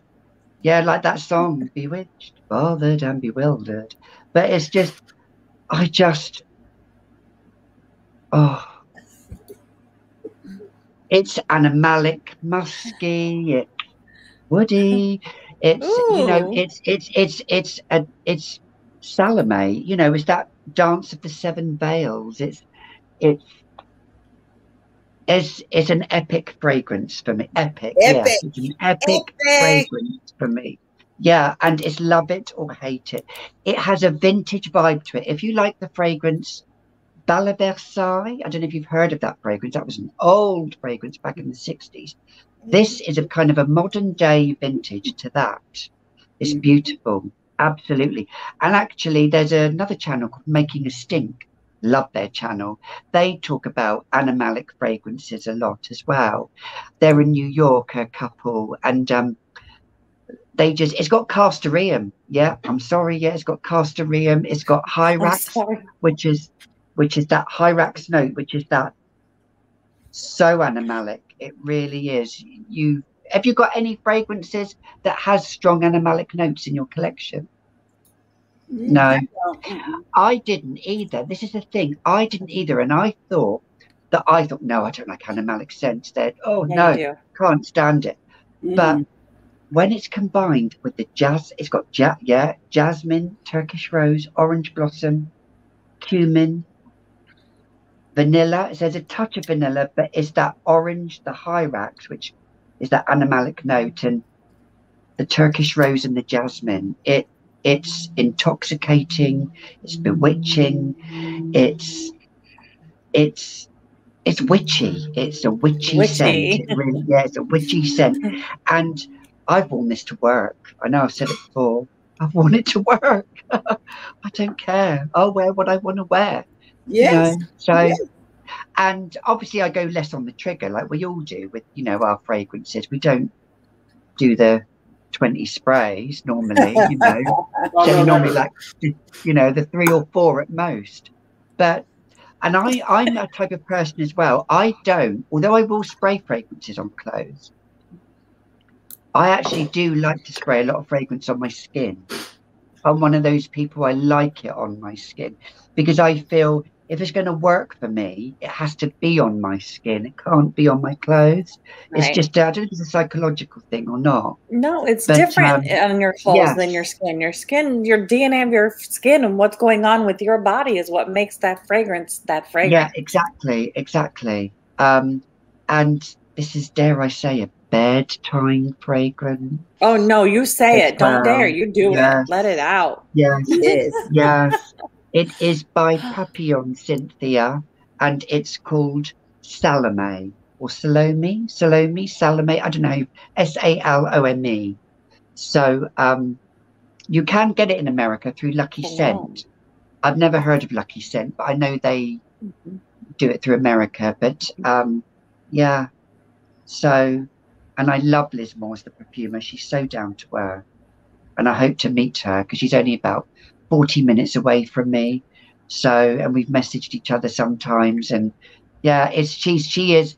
Yeah, like that song, Bewitched, Bothered and Bewildered. But it's just, it's animalic, musky, it's woody, it's Salome, it's that Dance of the Seven Veils. It's an epic fragrance for me. Epic. Yes, it's an epic fragrance for me. Yeah, and it's love it or hate it. It has a vintage vibe to it. If you like the fragrance Belle Versailles, I don't know if you've heard of that fragrance. That was an old fragrance back in the 60s. This is a kind of a modern day vintage to that. It's beautiful. Absolutely. And actually, there's another channel called Making a Stink. Love their channel. They talk about animalic fragrances a lot as well. They're a New York couple, and it's got castoreum. Yeah, I'm sorry. Yeah, it's got castoreum. It's got hyrax, which is that hyrax note, which is that so animalic. It really is. Have you got any fragrances that has strong animalic notes in your collection? No, I didn't either. This is the thing. I didn't either. And I thought, no, I don't like animalic scents. Can't stand it. But when it's combined with the it's got jasmine, Turkish rose, orange blossom, cumin, vanilla. There's a touch of vanilla, but it's that orange, the hyrax, which is that animalic note, and the Turkish rose and the jasmine. It's intoxicating, it's bewitching, it's witchy. It's a witchy scent. It really, yeah, it's a witchy scent. And I've worn this to work. I know I've said it before. I've worn it to work. I don't care. I'll wear what I want to wear. Yes. You know? So, yes. And obviously I go less on the trigger, like we all do with, you know, our fragrances. We don't do the 20 sprays normally, you know. So normally like, you know, the 3 or 4 at most. But, and I'm that type of person as well. I don't, although I will spray fragrances on clothes, I actually do like to spray a lot of fragrance on my skin. I'm one of those people, I like it on my skin because I feel if it's going to work for me, it has to be on my skin. It can't be on my clothes. Right. It's just, I don't know if it's a psychological thing or not. No, it's different on your clothes than your skin. Your skin, your DNA of your skin and what's going on with your body is what makes that fragrance that fragrance. Yeah, exactly, exactly. And this is, dare I say, a bedtime fragrance. Oh, no, you say it. Don't dare. You do it. Let it out. Yes, yes. It is by Papillon Cynthia, and it's called Salome or Salome. I don't know, Salome. So you can get it in America through Lucky Scent. I've never heard of Lucky Scent, but I know they do it through America. But yeah, so, and I love Liz Moore as the perfumer. She's so down to earth, and I hope to meet her because she's only about 40 minutes away from me. So, and we've messaged each other sometimes, and yeah, she is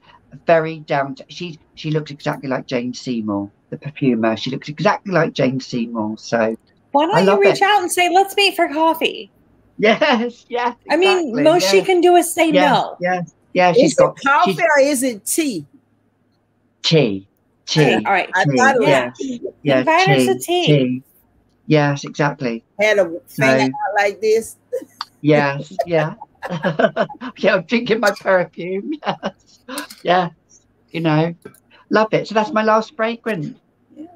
very down to, she looks exactly like Jane Seymour, the perfumer. She looks exactly like Jane Seymour. So why don't you reach out and say, let's meet for coffee? Yes, yes. Exactly, I mean, most she can do is say no. Yes, yeah. Is it coffee or is it tea? Tea. All right. I thought it was yeah, invite us to tea. Yes, exactly. Had a thing out like this. Yes, yeah. Yeah, I'm drinking my perfume. Yes. Yeah. You know, love it. So that's my last fragrance. Yeah.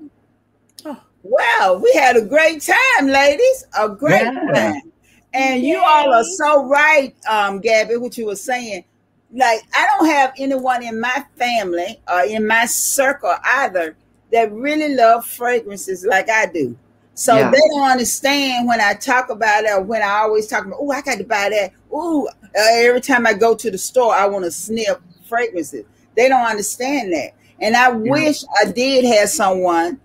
Oh, wow, we had a great time, ladies. A great time. And you all are so right, Gaby, what you were saying. Like, I don't have anyone in my family or in my circle either that really love fragrances like I do. So they don't understand when I talk about it, or when I always talk about, oh, I got to buy that. Oh, every time I go to the store, I want to sniff fragrances. They don't understand that. And I wish I did have someone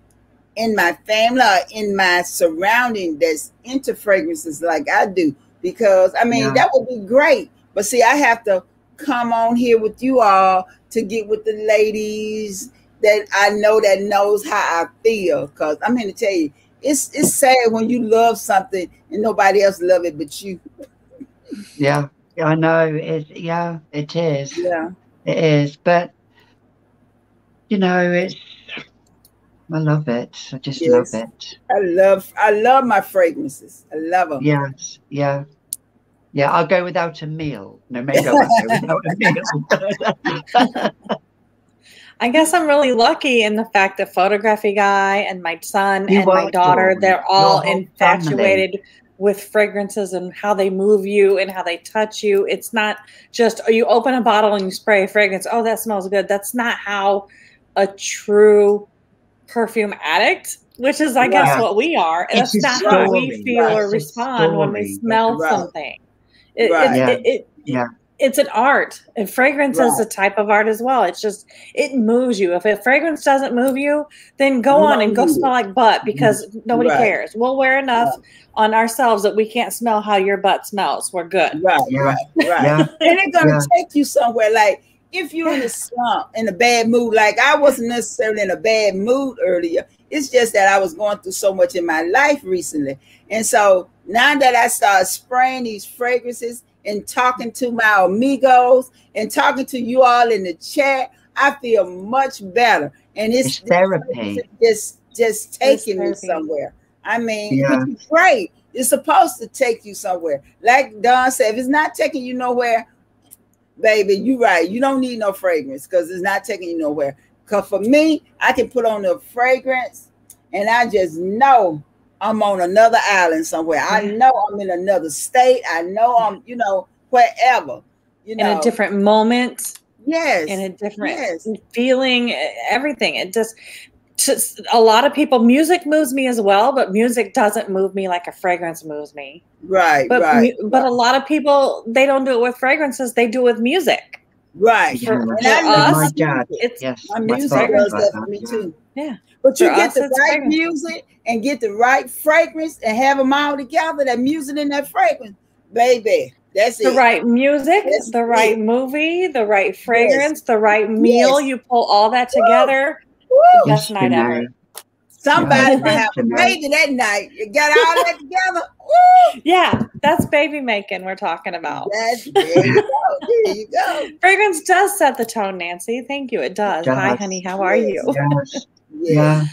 in my family or in my surrounding that's into fragrances like I do. Because, I mean, that would be great. But see, I have to come on here with you all to get with the ladies that I know that knows how I feel. Because I'm here to tell you, it's sad when you love something and nobody else love it but you. Yeah, I know. It is. Yeah, it is. But you know, I love it. I just love it. I love my fragrances. I love them. Yes, yeah. I'll go without a meal. No, maybe I won't go without a meal. I guess I'm really lucky in the fact that Photography Guy and my son and my daughter, they're all infatuated with fragrances and how they move you and how they touch you. It's not just, you open a bottle and you spray a fragrance. Oh, that smells good. That's not how a true perfume addict, which is, I guess, what we are. And that's not how we feel or respond when we smell something. It's an art, and fragrance is a type of art as well. It's just, it moves you. If a fragrance doesn't move you, then go on and go smell like butt, because nobody cares. We'll wear enough on ourselves that we can't smell how your butt smells. We're good. Right. And it's gonna take you somewhere. Like, if you're in a slump, in a bad mood, like I wasn't necessarily in a bad mood earlier. It's just that I was going through so much in my life recently. And so now that I started spraying these fragrances and talking to my amigos and talking to you all in the chat, I feel much better. And it's therapy. Just taking me somewhere. I mean, which is great. It's supposed to take you somewhere. Like Dawn said, if it's not taking you nowhere, baby, you're right. You don't need no fragrance because it's not taking you nowhere. Because for me, I can put on the fragrance and I just know I'm on another island somewhere. I know I'm in another state. I know I'm, you know, wherever. You know, in a different moment. Yes. In a different feeling, everything. It just a lot of people, music moves me as well, but music doesn't move me like a fragrance moves me. Right, but a lot of people, they don't do it with fragrances, they do it with music. Right. For and us, my dad, it's my music does that for me too. Yeah. But you get the right music and get the right fragrance and have them all together, that music and that fragrance, baby. That's the right music, the right movie, the right fragrance, the right meal. You pull all that together. Woo. Best night ever. Somebody might have a baby that night. You got all that together. Woo. Yeah, that's baby making we're talking about. There you go. There you go. Fragrance does set the tone, Nancy. Thank you. It does. Hi, honey. How are you? Yes. Yeah.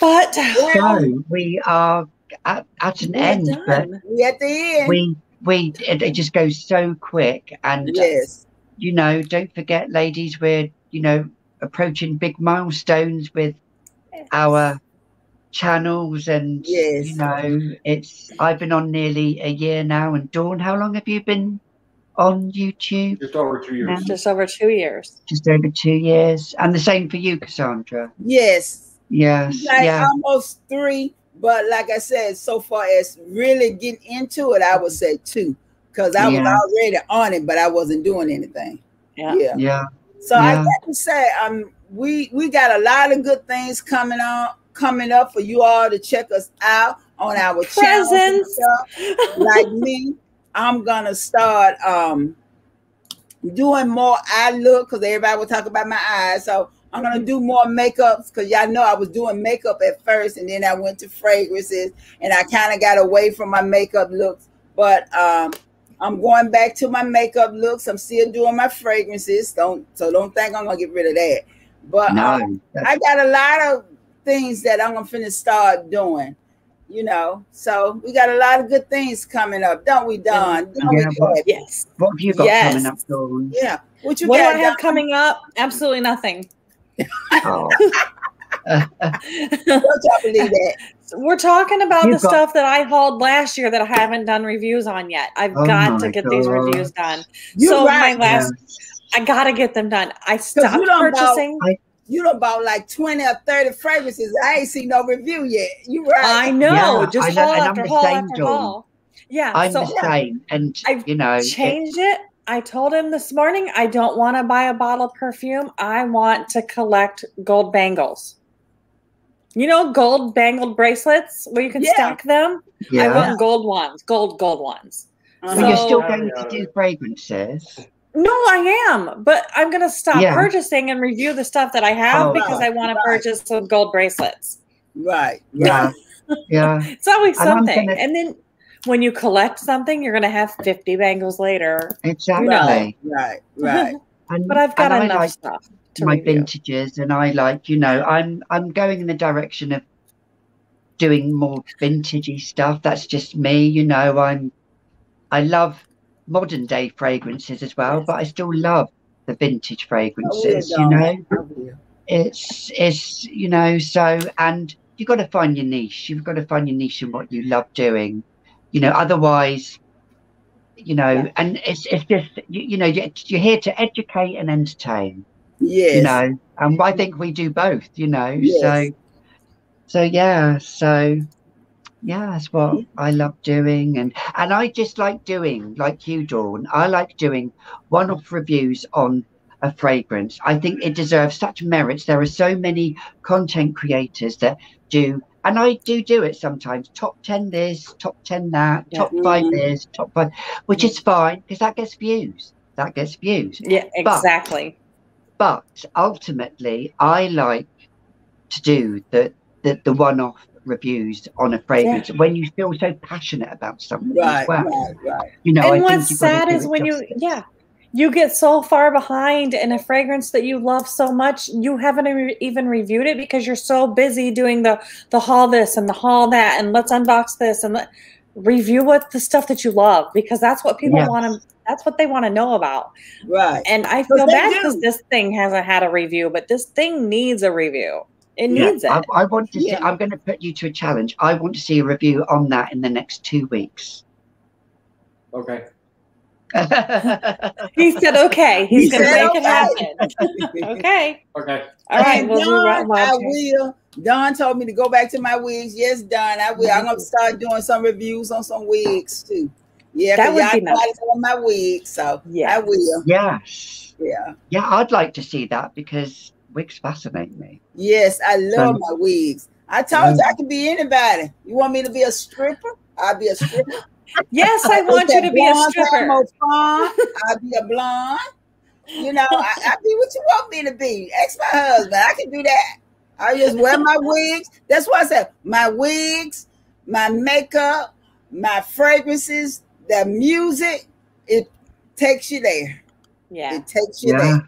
But so we are at an end. But we at the end. It just goes so quick. And you know, don't forget, ladies, we're, you know, approaching big milestones with our channels, and you know, I've been on nearly a year now. And Dawn, how long have you been on YouTube? Just over 2 years. Just over 2 years. Just over 2 years. And the same for you, Cassandra. Yes. Like almost 3. But like I said, so far as really getting into it, I would say 2, because I was already on it, but I wasn't doing anything. Yeah. So I got to say, we got a lot of good things coming up for you all to check us out on our channel. Like me, I'm gonna start doing more eye look, because everybody will talk about my eyes. So I'm gonna do more makeups, because y'all know I was doing makeup at first, and then I went to fragrances, and I kind of got away from my makeup looks. But I'm going back to my makeup looks. I'm still doing my fragrances. Don't think I'm gonna get rid of that. But I got a lot of things that I'm gonna finish start doing. You know, so we got a lot of good things coming up, don't we, Dawn? Yes. What have you got coming up, Dawn? Yeah. What do I have coming up? Absolutely nothing. Oh. Don't y'all believe that? We're talking about the stuff that I hauled last year that I haven't done reviews on yet. I've got to get these reviews done. I got to get them done. I stopped purchasing. You done bought like 20 or 30 fragrances. I ain't seen no review yet. You right. I know. Just haul after haul after haul. Yeah. I'm the same. And I've changed it. I told him this morning, I don't want to buy a bottle of perfume. I want to collect gold bangles. You know, gold bangled bracelets where you can stack them? Yeah. I want gold ones. Gold ones. So you're still going to do fragrances? No, I am, but I'm going to stop purchasing and review the stuff that I have because I want to purchase some gold bracelets. Right. Yeah. Yeah. It's always something. And then when you collect something, you're going to have 50 bangles later. Exactly. You know? Right. But I've got enough stuff to my review. Vintages, and I like, you know, I'm going in the direction of doing more vintagey stuff. That's just me, you know. I love modern day fragrances as well, but I still love the vintage fragrances, you know. It's you know, so, and you've got to find your niche. You've got to find your niche in what you love doing, you know, otherwise, you know, and it's just, you know, you're here to educate and entertain, you know, and I think we do both, you know. Yeah, that's what I love doing. And I just like doing, like you, Dawn, I like doing one-off reviews on a fragrance. I think it deserves such merits. There are so many content creators that do, and I do it sometimes. Top 10 this, top 10 that, top 5 this, top 5, which is fine because that gets views. Yeah, exactly. But ultimately, I like to do the one-off reviews on a fragrance when you feel so passionate about something as well. Right. You know, and what's sad is when you get so far behind in a fragrance that you love so much, you haven't even reviewed it because you're so busy doing the haul this and the haul that, and let's unbox this and review what the stuff that you love, because that's what people want to. That's what they want to know about. Right. And I feel bad because this thing hasn't had a review, but this thing needs a review. It needs it. I want to see, I'm going to put you to a challenge. I want to see a review on that in the next 2 weeks. Okay. He said, okay. He's going to make it happen. Okay. Okay. All right. We'll do I will. Don told me to go back to my wigs. Yes, Don, I will. I'm going to start doing some reviews on some wigs, too. Yeah, that would be nice. On my wigs, so I will. Yes. Yeah. Yeah, I'd like to see that because wigs fascinate me. Yes, I love my wigs. I told you I can be anybody. You want me to be a stripper? I'll be a stripper. Yes, I want you to be a stripper. I'll be a blonde. You know, I'll be what you want me to be. Ask my husband. I can do that. I just wear my wigs. That's why I said my wigs, my makeup, my fragrances, the music, it takes you there. Yeah. It takes you there.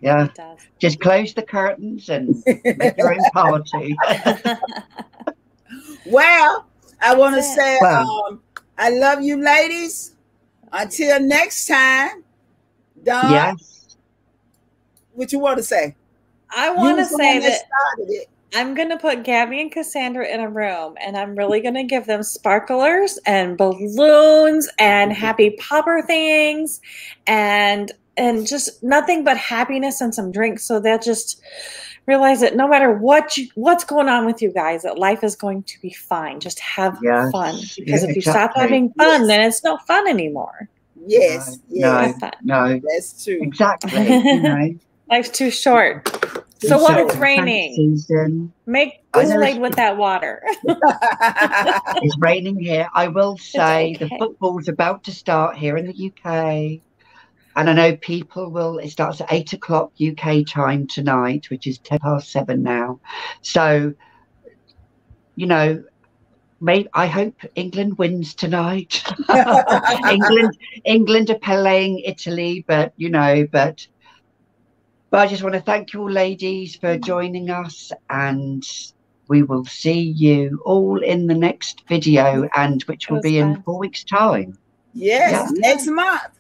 Yeah. It does. Just close the curtains and make your own party. Well, I want to say I love you ladies. Until next time. Don. Yes. What you want to say? I want to say that I'm going to put Gaby and Cassandra in a room, and I'm really going to give them sparklers and balloons and happy popper things and just nothing but happiness and some drinks, so they'll just realize that no matter what's going on with you guys, that life is going to be fine. Just have fun, because if you stop having fun, then it's not fun anymore. Yes, no, that's true. Exactly. You know. Life's too short. So what? It's raining. Make Kool-Aid with that water. It's raining here. I will say the football's about to start here in the UK. And I know it starts at 8 o'clock UK time tonight, which is 7:10 now. So, you know, I hope England wins tonight. England are playing Italy, but I just want to thank you all ladies for joining us, and we will see you all in the next video, which will be in 4 weeks' time. Yes, next month.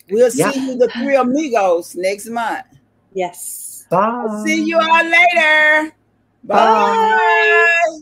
We'll see you, the Three Amigos, next month. Yes. Bye. I'll see you all later. Bye. Bye.